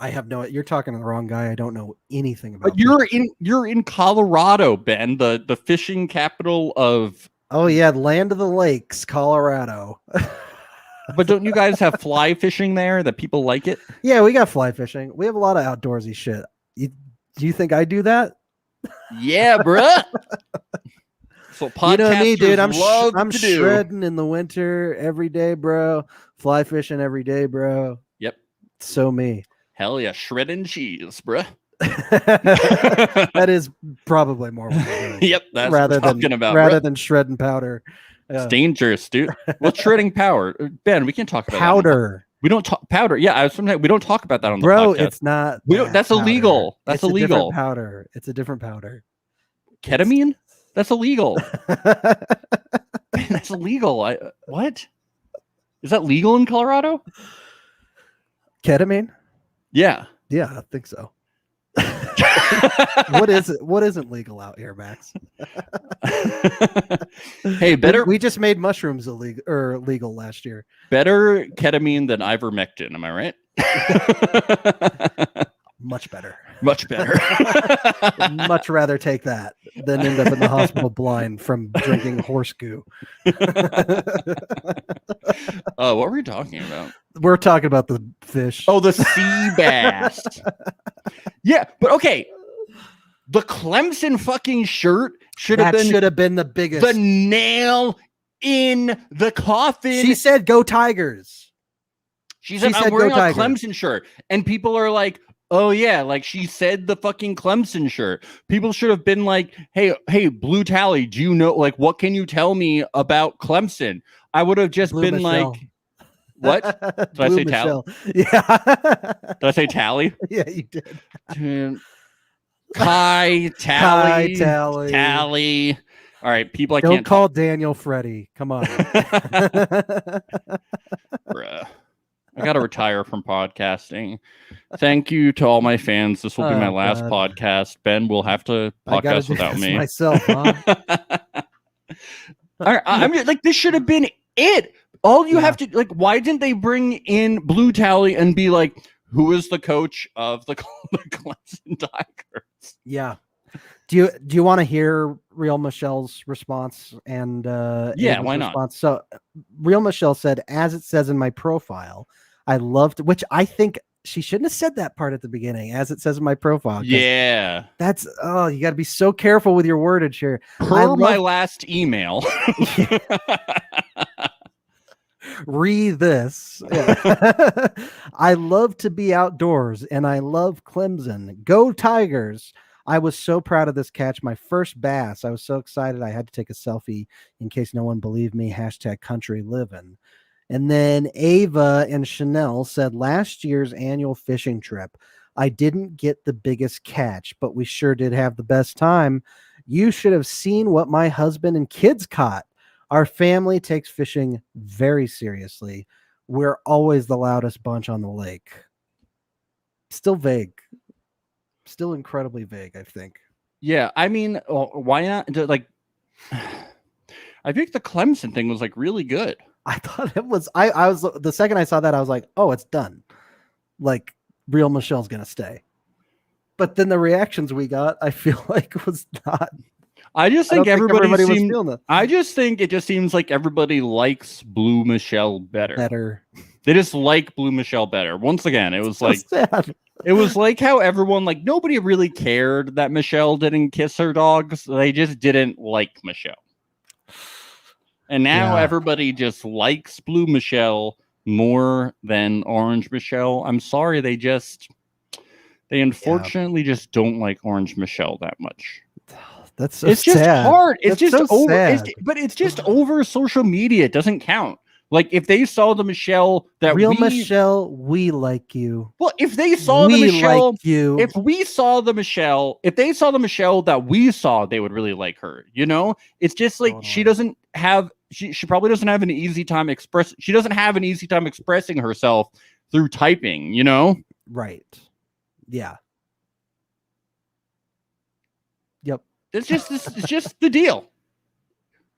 I have no. You're talking to the wrong guy. I don't know anything about. But you're in Colorado, Ben, the fishing capital of. Oh yeah, land of the lakes, Colorado. But don't you guys have fly fishing there that people like it? Yeah, we got fly fishing. We have a lot of outdoorsy shit. Do you think I do that? Yeah, bruh. So you know me, dude. I'm to do. shredding in the winter every day, bro. Fly fishing every day, bro. Yep. So me. Hell yeah, shredding cheese, bruh. That is probably more. Yep, that's what we're talking about. Rather than shredding powder. It's dangerous, dude. What's shredding powder? Ben, we can't talk about powder. We don't talk powder. Yeah, sometimes we don't talk about that on the podcast. Bro, it's not. We don't. That's powder. Illegal. That's it's illegal. A different powder. It's a different powder. Ketamine? That's illegal. That's illegal. What? Is that legal in Colorado? Ketamine? Yeah. Yeah, I think so. What is it? What isn't legal out here, Max? Hey, better. We just made mushrooms illegal or legal last year. Better ketamine than ivermectin. Am I right? Much better. Much better. Much rather take that than end up in the hospital blind from drinking horse goo. What were we talking about? We're talking about the fish. Oh, the sea bass. Yeah, but okay. The Clemson fucking shirt should have been the biggest. The nail in the coffin. She said, "Go Tigers." She said, "I'm wearing a Clemson shirt," and people are like, "Oh yeah," like she said the fucking Clemson shirt. People should have been like, "Hey, Blue Tally, do you know? Like, what can you tell me about Clemson?" I would have just been Michelle. Like, "What did I say? Tally? Yeah, did I say Tally? Yeah, you did." Tally. Tally. All right, people. I don't can't call Daniel Freddie. Come on, bruh. I gotta retire from podcasting. Thank you to all my fans. This will be my last podcast. Ben will have to podcast without me. Myself, huh? All right, I mean, like this should have been it. All you have to like. Why didn't they bring in Blue Tally and be like, who is the coach of the Clemson Tigers? Yeah. Do you want to hear Real Michelle's response and yeah, why not? Response? So Real Michelle said, as it says in my profile, I loved, which I think she shouldn't have said that part at the beginning, as it saes in my profile. Yeah. That's you got to be so careful with your wordage here. My last email. Read this. Yeah. I love to be outdoors and I love Clemson. Go Tigers. I was so proud of this catch. My first bass. I was so excited. I had to take a selfie in case no one believed me. #country living. And then Ava and Chanel said last year's annual fishing trip, I didn't get the biggest catch, but we sure did have the best time. You should have seen what my husband and kids caught. Our family takes fishing very seriously. We're always the loudest bunch on the lake. Still vague. Still incredibly vague, I think. Yeah, I mean, why not? Like, I think the Clemson thing was like really good. I thought it was. I was the second I saw that, I was like, oh, it's done. Like, Real Michelle's gonna stay. But then the reactions we got, I feel like was not. I just think everybody was feeling that. I just think it just seems like everybody likes Blue Michelle better. They just like Blue Michelle better. Once again, it was so like sad. It was like how everyone, like, nobody really cared that Michelle didn't kiss her dogs. They just didn't like Michelle. And now everybody just likes Blue Michelle more than Orange Michelle. I'm sorry, they unfortunately just don't like Orange Michelle that much. That's so It's just sad. hard. It's That's just so over. sad. But it's just over social media. It doesn't count. Like if they saw the Michelle that Real Michelle, we like you. well, if they saw the We Michelle, like you. if we saw the Michelle, if they saw the Michelle that we saw, they would really like her. You know, it's just like she doesn't have. She probably doesn't have an easy time She doesn't have an easy time expressing herself through typing. You know, Right? Yeah. Yep. it's just the deal.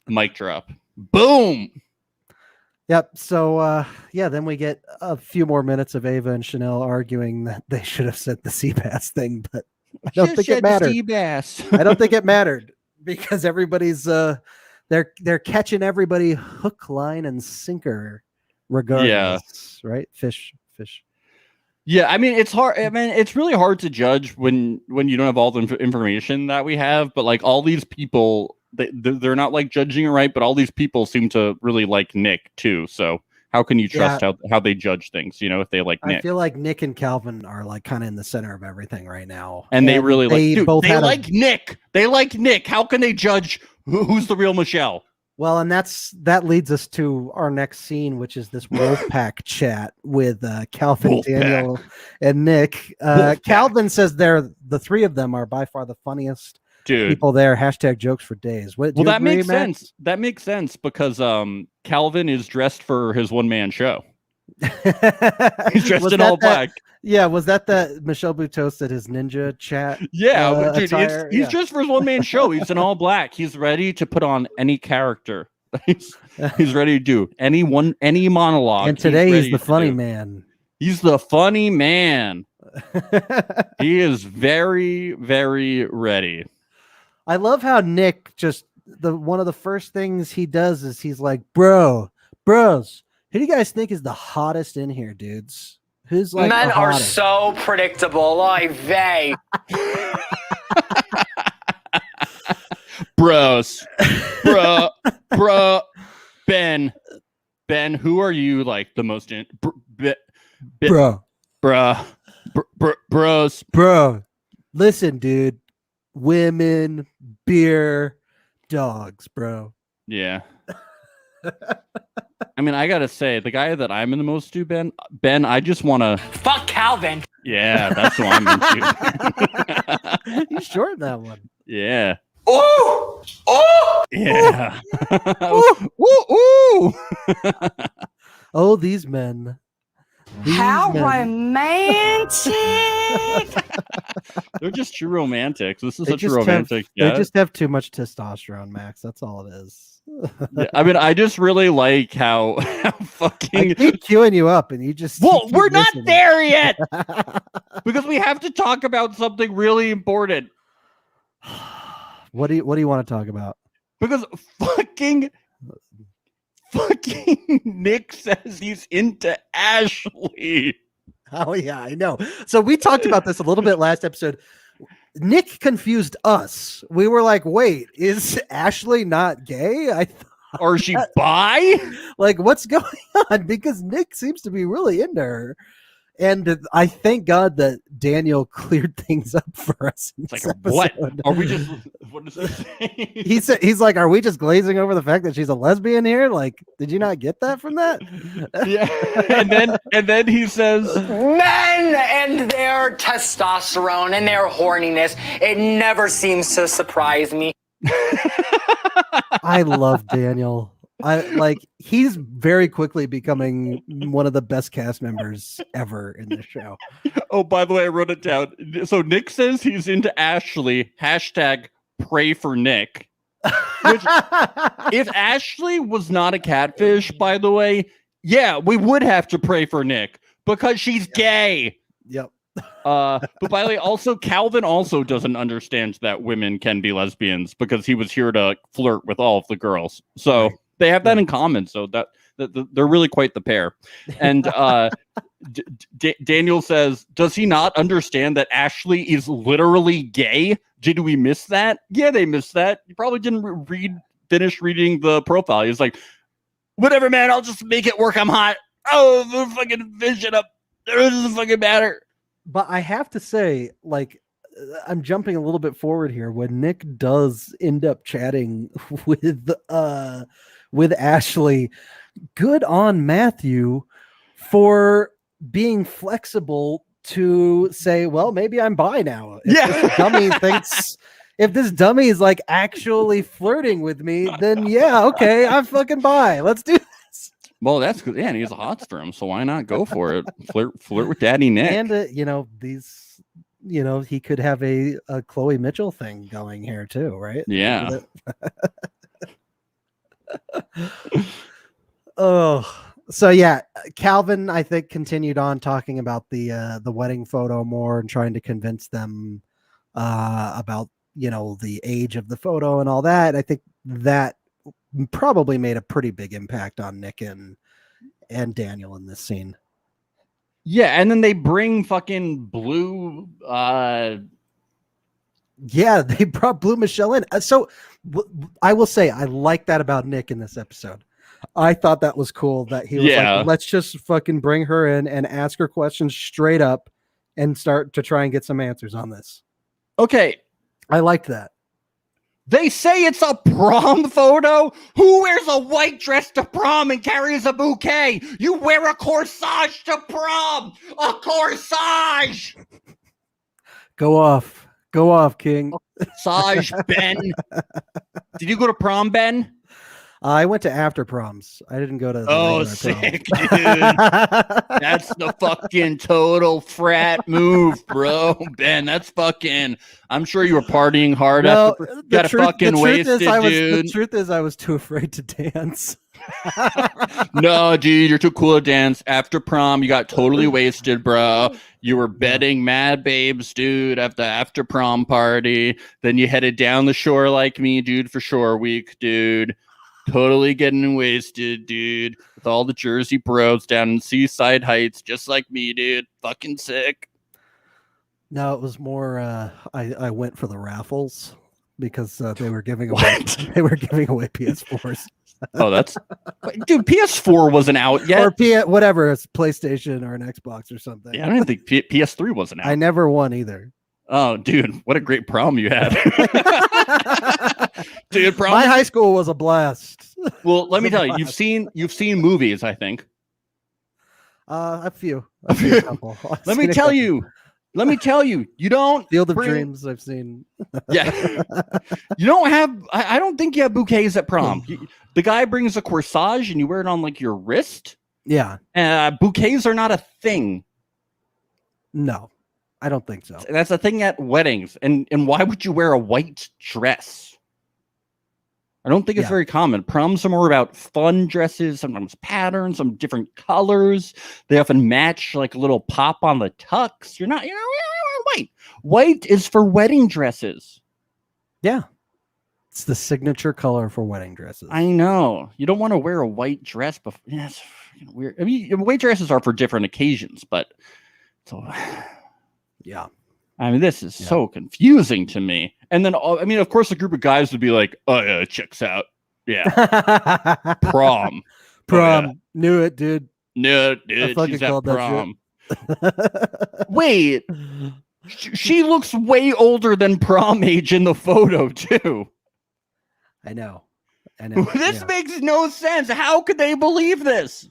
Mic drop. Boom. Yep. So then we get a few more minutes of Ava and Chanel arguing that they should have said the sea bass thing, but I don't think it mattered. Sea bass. I don't think it mattered because everybody's they're catching everybody hook, line, and sinker regardless. Right? Fish. Yeah, I mean it's hard. I mean it's really hard to judge when you don't have all the information that we have. But like all these people, they're not like judging it right. But all these people seem to really like Nick too. So how can you trust how they judge things? You know, if they like Nick. I feel like Nick and Calvin are like kind of in the center of everything right now, and they really they like Nick. They like Nick. How can they judge who's the real Michelle? Well, and that leads us to our next scene, which is this Wolfpack chat with Calvin, Daniel, and Nick. Calvin says the three of them are by far the funniest people there. # jokes for days. Well, that makes sense. That makes sense because Calvin is dressed for his one-man show. He's dressed in all black. Yeah, was that Michelle Buteau said his ninja chat? Yeah, dude, he's just for his one-man show. He's in all black. He's ready to put on any character. He's ready to do any monologue. And today he's the funny man. He's the funny man. He is very, very ready. I love how Nick one of the first things he does is he's like, bros, who do you guys think is the hottest in here, dudes? Who's like men are so predictable, like they. Bros, bro, Ben, who are you like the most in? Bros. Bro, listen, dude. Women, beer, dogs, bro. Yeah. I mean, I gotta say, the guy that I'm in the most to, Ben, I just want to fuck Calvin. Yeah, that's who I'm into. You shortened that one. Yeah. Oh! Yeah. Ooh! Oh, these men. How romantic! They're just true romantics. This is such a romantic. They just have too much testosterone, Max. That's all it is. Yeah, I mean, I just really like how fucking I keep queuing you up, and you just we're not there yet because we have to talk about something really important. What do you want to talk about? Because fucking Nick says he's into Ashley. Oh yeah, I know. So we talked about this a little bit last episode. Nick confused us. We were like, wait, is Ashley not gay? Or is she bi? Like, what's going on? Because Nick seems to be really into her. And I thank God that Daniel cleared things up for us. It's like, what? Are we just, what does it say? He's like, are we just glazing over the fact that she's a lesbian here? Like, did you not get that from that? Yeah. And then he says, men and their testosterone and their horniness, it never seems to surprise me. I love Daniel. He's very quickly becoming one of the best cast members ever in this show. Oh, by the way, I wrote it down. So Nick says he's into Ashley. # pray for Nick. Which, if Ashley was not a catfish, by the way, yeah, we would have to pray for Nick because she's gay. Yep. But by the way, also Calvin also doesn't understand that women can be lesbians because he was here to flirt with all of the girls. So. Right. They have that in common, so that they're really quite the pair. And Daniel says, does he not understand that Ashley is literally gay? Did we miss that? Yeah, they missed that. You probably didn't finish reading the profile. He's like, whatever, man, I'll just make it work. I'm hot. Oh, the fucking vision up. It doesn't fucking matter. But I have to say, like, I'm jumping a little bit forward here. When Nick does end up chatting with Ashley, good on Matthew for being flexible to say, well, maybe I'm bi now. If this dummy thinks, if this dummy is like actually flirting with me, then yeah, okay, I'm fucking bi. Let's do this. Well, that's good. Yeah, and he's a hots for him, so why not go for it? Flirt with Daddy Nick. And he could have a Chloe Mitchell thing going here too, right? Yeah. Oh, so yeah, Calvin, I think, continued on talking about the wedding photo more and trying to convince them about the age of the photo and all that. I think that probably made a pretty big impact on Nick and Daniel in this scene. Yeah, and then they bring fucking Blue. Yeah, they brought Blue Michelle in. So I will say I like that about Nick in this episode. I thought that was cool that he was like, let's just fucking bring her in and ask her questions straight up and start to try and get some answers on this. Okay. I liked that. They say it's a prom photo. Who wears a white dress to prom and carries a bouquet? You wear a corsage to prom. A corsage. Go off, King. Corsage, Ben. Did you go to prom, Ben? I went to after proms. I didn't go to the sick, dude. That's the fucking total frat move, bro. Ben, that's fucking. I'm sure you were partying hard after. Got fucking wasted, dude. The truth is, I was too afraid to dance. No, dude, you're too cool to dance. After prom, you got totally wasted, bro. You were bedding mad babes, dude, at the after prom party. Then you headed down the shore like me, dude, for shore week, dude. Totally getting wasted, dude, with all the Jersey bros down in Seaside Heights, just like me, dude. Fucking sick. No, it was more. I went for the raffles because they were giving away PS4s. Oh, that's dude. PS4 wasn't out yet, or whatever. It's PlayStation or an Xbox or something. Yeah, I don't think PS3 wasn't out. I never won either. Oh, dude, what a great prom you had. Dude, prom. My high school was a blast. Well, let me tell you, you've seen movies, I think. A few. A couple. Let me tell you, you don't Field of Dreams I've seen. Yeah. You don't have I don't think you have bouquets at prom. The guy brings a corsage and you wear it on like your wrist. Yeah. Bouquets are not a thing. No. I don't think so. That's a thing at weddings. And why would you wear a white dress? I don't think it's very common. Proms are more about fun dresses, sometimes patterns, some different colors. They often match like a little pop on the tux. You're not white. White is for wedding dresses. Yeah. It's the signature color for wedding dresses. I know. You don't want to wear a white dress before. Yeah, it's weird. I mean, white dresses are for different occasions, but so yeah. I mean, this is so confusing to me. And then, I mean, of course, a group of guys would be like, "Oh yeah, checks out, yeah, prom, knew it, dude. No, dude, she's at prom." Wait, she looks way older than prom age in the photo too. I know. This makes no sense. How could they believe this?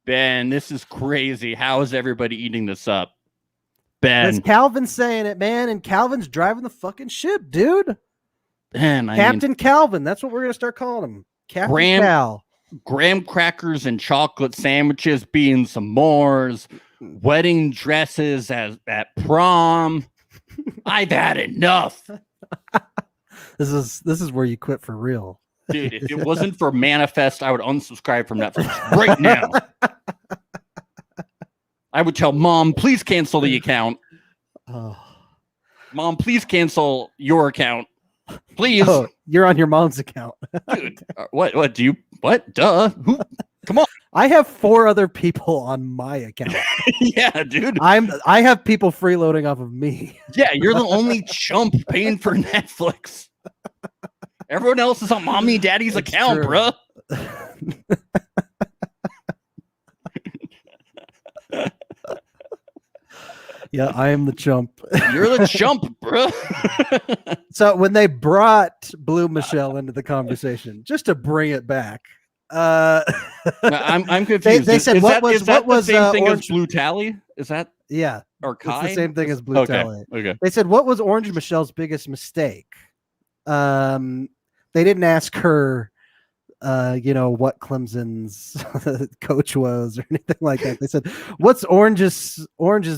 Ben, this is crazy. How is everybody eating this up? Ben. That's Calvin saying it, man, and Calvin's driving the fucking ship, dude. Ben, Captain Calvin. That's what we're gonna start calling him. Captain Cal. Graham crackers and chocolate sandwiches, being some s'mores, wedding dresses at prom. I've had enough. This is where you quit for real. Dude, if it wasn't for Manifest, I would unsubscribe from Netflix right now. I would tell Mom, please cancel the account. Oh. Mom, please cancel your account. Please. Oh, you're on your mom's account. Dude, what do you, what? Duh. Who? Come on. I have 4 other people on my account. Yeah, dude. I have people freeloading off of me. Yeah, you're the only chump paying for Netflix. Everyone else is on mommy and daddy's account, bruh. Yeah, I am the chump. You're the chump, bro. So when they brought Blue Michelle into the conversation, just to bring it back, I'm confused. They said, is what was the same thing Orange? as Blue Tally? Is that Yeah, or Kai? it's the same thing as Blue okay. Tally. Okay. They said, what was Orange Michelle's biggest mistake? They didn't ask her, what Clemson's coach was or anything like that. They said, what's Orange's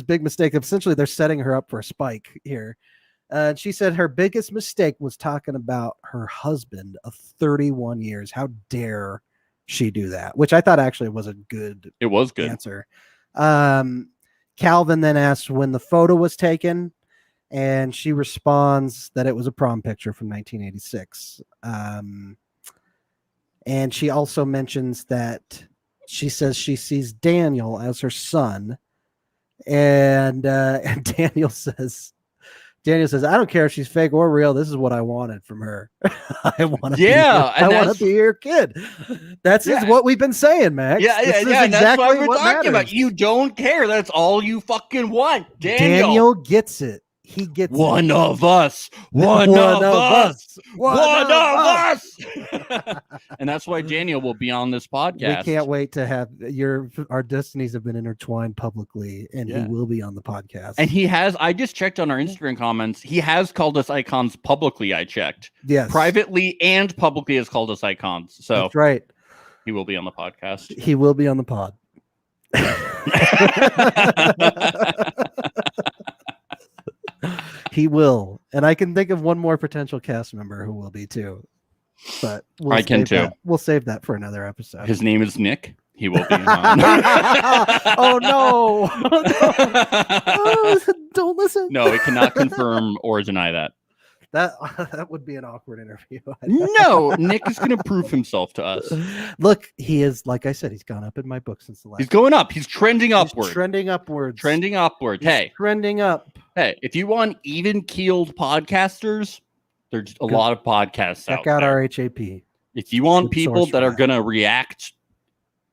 big mistake? Essentially, they're setting her up for a spike here. She said her biggest mistake was talking about her husband of 31 years. How dare she do that? Which I thought actually was a good answer. Calvin then asks when the photo was taken, and she responds that it was a prom picture from 1986. And she also mentions that she says she sees Daniel as her son. And Daniel says, I don't care if she's fake or real. This is what I wanted from her. I want to be your kid. That's what we've been saying, Max. Yeah. Exactly that's what we're talking matters. about. You don't care. That's all you fucking want. Daniel gets it. He gets one of us. One of us. And that's why Daniel will be on this podcast. We can't wait to have our destinies have been intertwined publicly, and he will be on the podcast. And he has, I just checked on our Instagram comments, he has called us icons publicly. I checked. Yes. Privately and publicly has called us icons. So that's right. He will be on the podcast. He will be on the pod. He will, and I can think of one more potential cast member who will be too. But I can too. We'll save that for another episode. His name is Nick. He will be on. Oh no! Don't listen. No, we cannot confirm or deny that. That would be an awkward interview. No, Nick is going to prove himself to us. Look, he is, like I said, he's gone up in my book since the last. He's going up. He's trending upward. Trending upwards. Trending upward. Hey, trending up. Hey, if you want even-keeled podcasters, there's a lot of podcasts out there. Check out our HAP. If you want people that are going to react,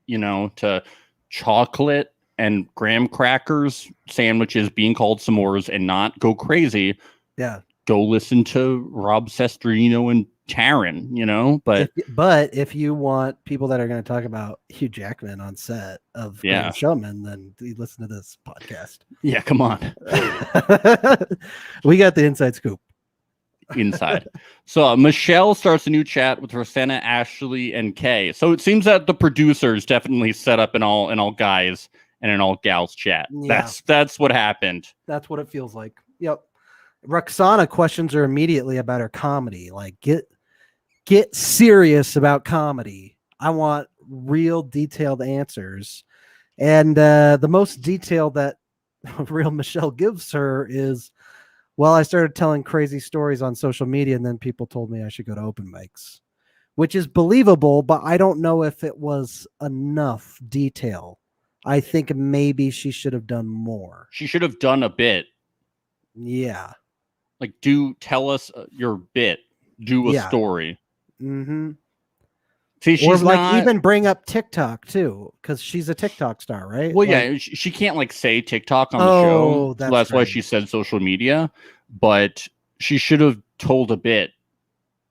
to chocolate and graham crackers, sandwiches being called s'mores, and not go crazy. Yeah. Go listen to Rob Sestrino and Taryn, but if you want people that are going to talk about Hugh Jackman on set of Showman, then you listen to this podcast. Yeah, come on. We got the inside scoop. Inside. So Michelle starts a new chat with Rosanna, Ashley, and Kay. So it seems that the producers definitely set up an all guys and an all gals chat. Yeah. That's what happened. That's what it feels like. Yep. Roxana questions her immediately about her comedy. Like, get serious about comedy. I want real detailed answers. And the most detail that real Michelle gives her is, well, I started telling crazy stories on social media, and then people told me I should go to open mics, which is believable, but I don't know if it was enough detail. I think maybe she should have done more. She should have done a bit. Yeah. Like, tell us your bit. Do a story. Mm-hmm. See, she's even bring up TikTok too, because she's a TikTok star, right? Well, yeah, she can't say TikTok on the show. That's why she said social media. But she should have told a bit.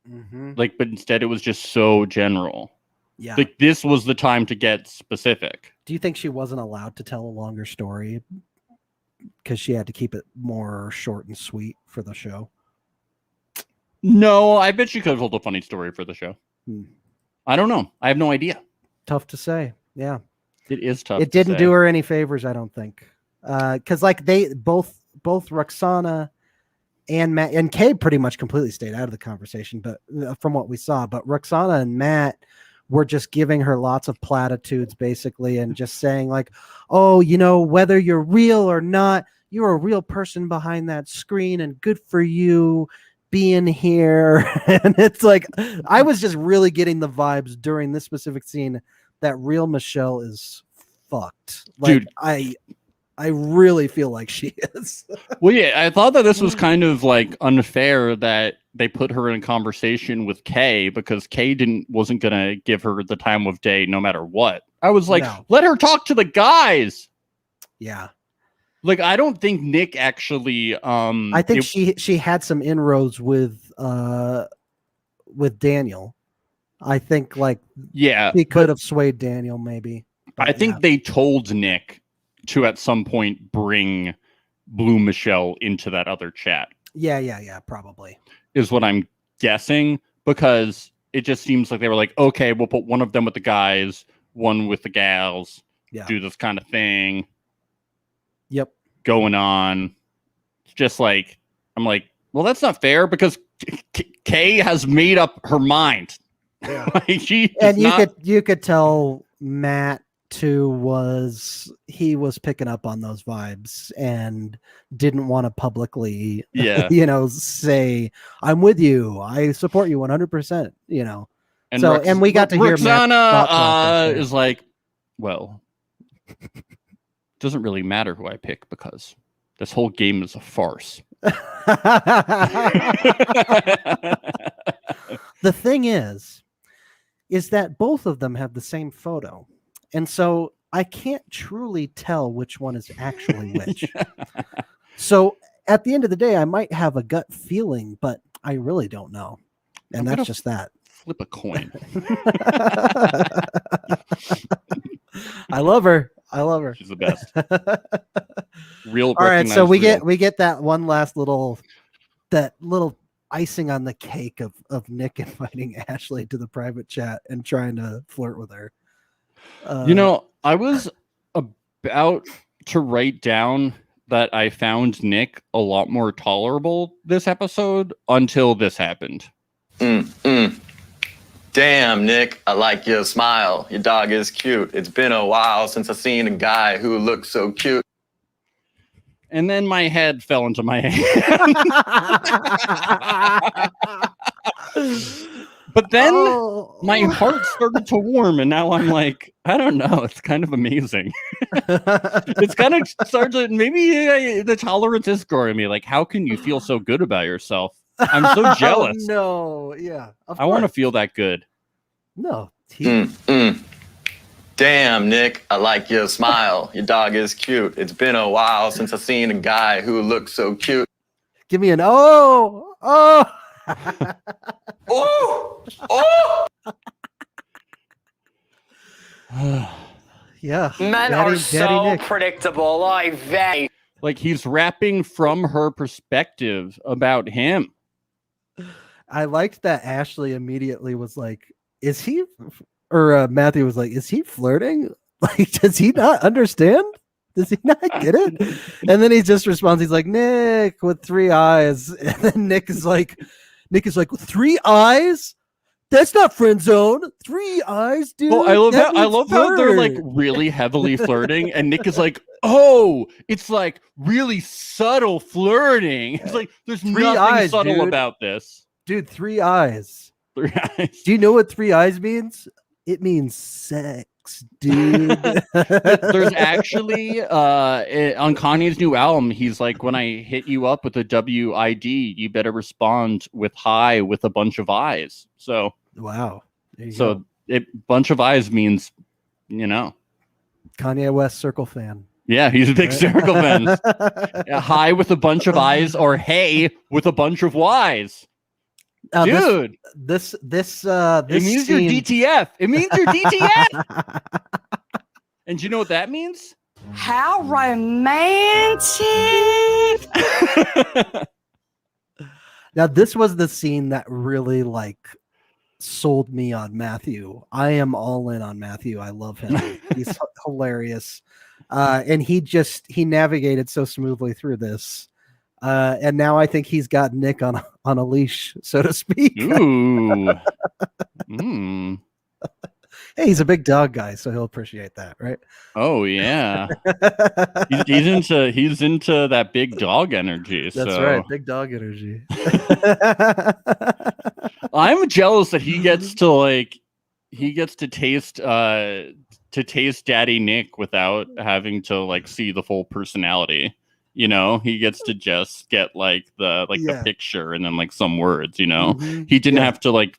Mm-hmm. But instead it was just so general. Yeah. Like, this was the time to get specific. Do you think she wasn't allowed to tell a longer story because she had to keep it more short and sweet for the show? No, I bet she could have told a funny story for the show. I don't know. I have no idea. Tough to say. Yeah. It is tough. It didn't do her any favors, I don't think. Because they both Roxana and Matt and Kay pretty much completely stayed out of the conversation, but from what we saw, but Roxana and Matt were just giving her lots of platitudes basically, and just saying like, oh, whether you're real or not, you're a real person behind that screen, and good for you being here. And it's like, I was just really getting the vibes during this specific scene that real Michelle is fucked. Like, dude, I really feel like she is. Well, yeah, I thought that this was kind of like unfair that they put her in a conversation with Kay, because Kay wasn't gonna give her the time of day no matter what. I was like, let her talk to the guys. Yeah. Like, I don't think Nick actually. I think she had some inroads with Daniel. I think he could have swayed Daniel maybe. I think they told Nick to at some point bring Blue Michelle into that other chat. Yeah, probably. Is what I'm guessing, because it just seems like they were like, okay, we'll put one of them with the guys, one with the gals, do this kind of thing. Yep. Going on. It's just like, I'm like, well, that's not fair, because Kay has made up her mind. Yeah. You could tell Matt too was picking up on those vibes and didn't want to publicly say, I'm with you, I support you 100%, and we got to hear Roxana is like, well, it doesn't really matter who I pick because this whole game is a farce. The thing is that both of them have the same photo. And so I can't truly tell which one is actually which. So at the end of the day, I might have a gut feeling, but I really don't know. And that's just that. Flip a coin. I love her. She's the best. Real. All right, so we get that one last little icing on the cake of Nick inviting Ashley to the private chat and trying to flirt with her. I was about to write down that I found Nick a lot more tolerable this episode until this happened. Damn, Nick, I like your smile. Your dog is cute. It's been a while since I've seen a guy who looks so cute. And then my head fell into my hand. But then my heart started to warm, and now I'm like, I don't know. It's kind of amazing. It's kind of starts to, maybe the tolerance is growing me. Like, how can you feel so good about yourself? I'm so jealous. No, yeah. I want to feel that good. No. Damn, Nick, I like your smile. Your dog is cute. It's been a while since I've seen a guy who looks so cute. Give me an oh. Oh! Yeah. Men are so predictable. Like, he's rapping from her perspective about him. I liked that Ashley immediately was like, is he, or Matthew was like, is he flirting? Like, does he not understand? Does he not get it? And then he just responds, he's like, Nick with 3 eyes. And then Nick is like, 3 eyes? That's not friend zone. 3 eyes, dude. Well, I love how they're like really heavily flirting, and Nick is like, oh, it's like really subtle flirting. It's like there's nothing subtle about this. Dude, 3 eyes. 3 eyes. Do you know what 3 eyes means? It means sex, dude. There's actually on Kanye's new album, he's like, when I hit you up with a WID, you better respond with hi with a bunch of eyes. So wow. So bunch of eyes means, Kanye West circle fan. Yeah, he's a big circle fan. Hi with a bunch of eyes, or hey with a bunch of Y's. Dude, this it means you're DTF. It means you're DTF. And do you know what that means? How romantic. Now, this was the scene that really sold me on Matthew. I am all in on Matthew. I love him. He's hilarious. And he navigated so smoothly through this. And now I think he's got Nick on a leash, so to speak. Ooh. Hey, he's a big dog guy, so he'll appreciate that, right? Oh yeah. he's into that big dog energy. That's right, big dog energy. I'm jealous that he gets to taste Daddy Nick without having to see the full personality. He gets to just get the picture and then some words. He didn't have to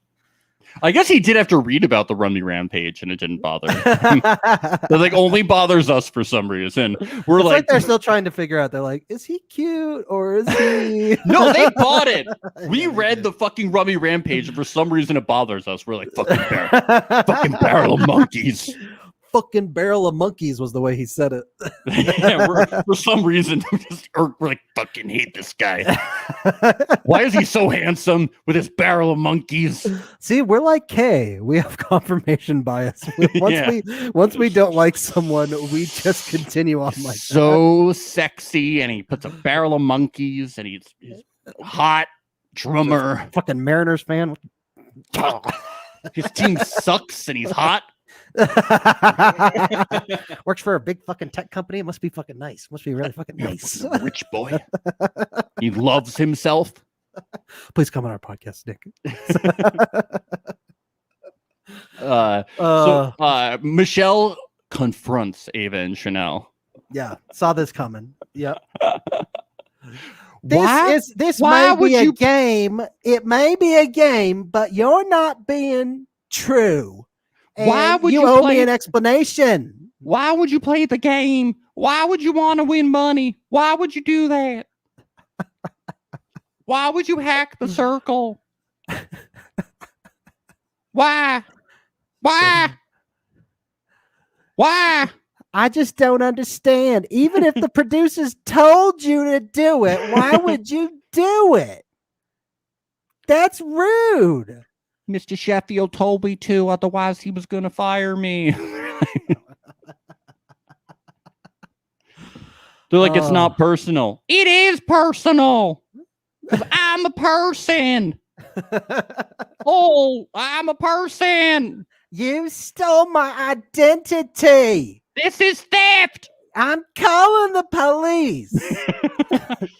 I guess he did have to read about the Rummy Rampage, and it didn't bother him. That like only bothers us for some reason. We're It's like like, they're still trying to figure out. They're like, is he cute or is he? no, they bought it. We read the fucking Rummy Rampage, and for some reason it bothers us. We're like, fucking barrel of monkeys. Fucking barrel of monkeys was the way he said it. Yeah, for some reason we're like, fucking hate this guy. Why is he so handsome with his barrel of monkeys? See, we're like Kay. We have confirmation bias. Once we don't like someone, we just continue on like so sexy, and he puts a barrel of monkeys, and he's hot drummer. Fucking Mariners fan. His team sucks, and he's hot. Works for a big fucking tech company. It must be fucking nice. Must be really fucking nice. Rich boy. He loves himself. Please come on our podcast, Nick. Michelle confronts Ava and Chanel. Yeah, saw this coming. Yep. Why This may be a game. It may be a game, but you're not being true. Why would you you owe play me an explanation? Why would you play the game? Why would you want to win money? Why would you do that? Why would you hack the circle? Why? I just don't understand. Even if the producers told you to do it, why would you do it? That's rude. Mr. Sheffield told me to, otherwise he was going to fire me. They're like, it's not personal. It is personal. I'm a person. I'm a person. You stole my identity. This is theft. I'm calling the police.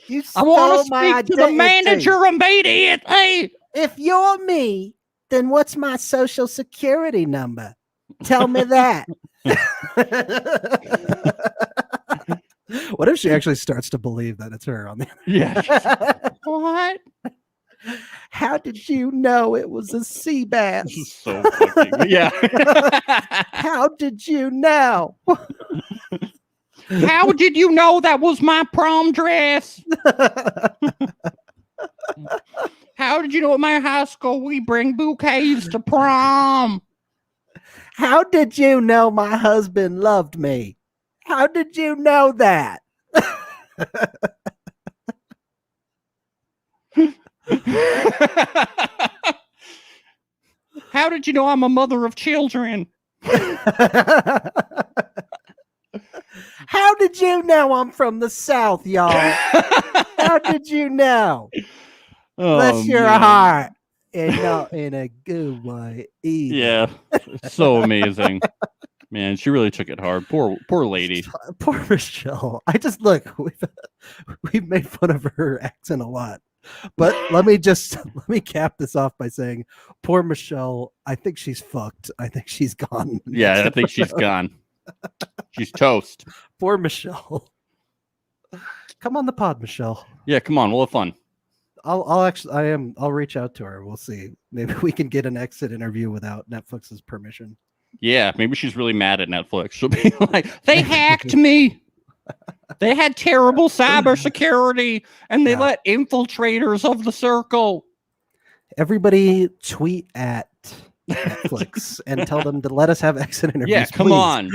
You I want stole to my speak to the identity. manager immediately. If you're me, then what's my social security number? Tell me that. What if she actually starts to believe that it's her on the Yeah. What? How did you know it was a sea bass? This is so fucking yeah. How did you know? How did you know that was my prom dress? How did you know at my high school we bring bouquets to prom? How did you know my husband loved me? How did you know that? How did you know I'm a mother of children? How did you know I'm from the South, y'all? How did you know? Bless your heart. And not in a good way either. Yeah. It's so amazing. Man, she really took it hard. Poor lady. Poor Michelle. I just look, we've made fun of her accent a lot. But let me cap this off by saying, poor Michelle, I think she's fucked. I think she's gone. Yeah, I think she's gone. She's toast. Poor Michelle. Come on the pod, Michelle. Yeah, come on, we'll have fun. I'll reach out to her. We'll see. Maybe we can get an exit interview without Netflix's permission. Yeah, maybe she's really mad at Netflix. She'll be like, they hacked me. They had terrible cybersecurity, and they let infiltrators of the circle. Everybody tweet at Netflix and tell them to let us have exit interviews. Yeah, come please. on.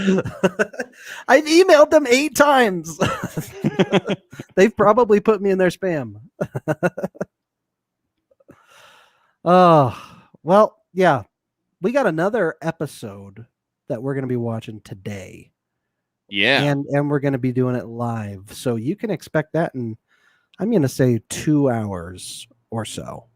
I've emailed them 8 times. They've probably put me in their spam. Oh, well, yeah. We got another episode that we're going to be watching today. Yeah. And we're going to be doing it live. So you can expect that in, I'm going to say 2 hours or so.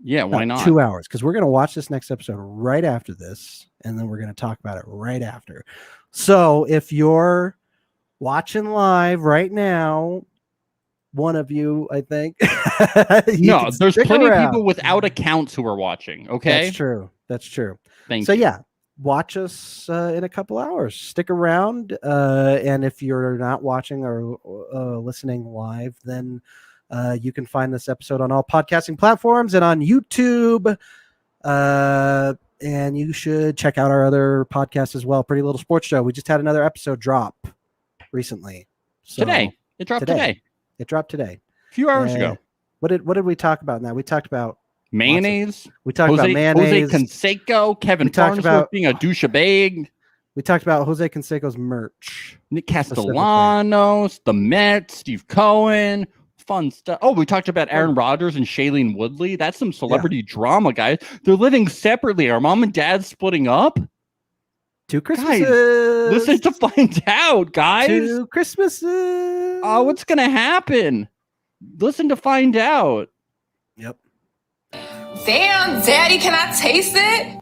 Yeah, why not? 2 hours, because we're going to watch this next episode right after this, and then we're going to talk about it right after. So if you're watching live right now, one of you, I think. No, there's plenty around. of people without accounts who are watching. Okay. That's true. That's true. Thank so you. Yeah, watch us in a couple hours. Stick around. And if you're not watching or listening live, then you can find this episode on all podcasting platforms and on YouTube. And you should check out our other podcast as well, Pretty Little Sports Show. We just had another episode drop recently. So Today. It dropped today. It dropped today. A few hours ago. What did we talk about now? We talked about Mayonnaise. we talked about Jose mayonnaise. Canseco. Kevin We talked Farnsworth about- being a douchebag. We talked about Jose Canseco's merch. Nick Castellanos, the Mets, Steve Cohen, fun stuff. Oh, we talked about Aaron Rodgers and Shailene Woodley. That's some celebrity drama, guys. They're living separately. Are mom and dad splitting up? 2 Christmases. Listen to find out, guys. 2 Christmases. Oh, what's gonna happen? Listen to find out. Yep. Damn, Daddy, can I taste it?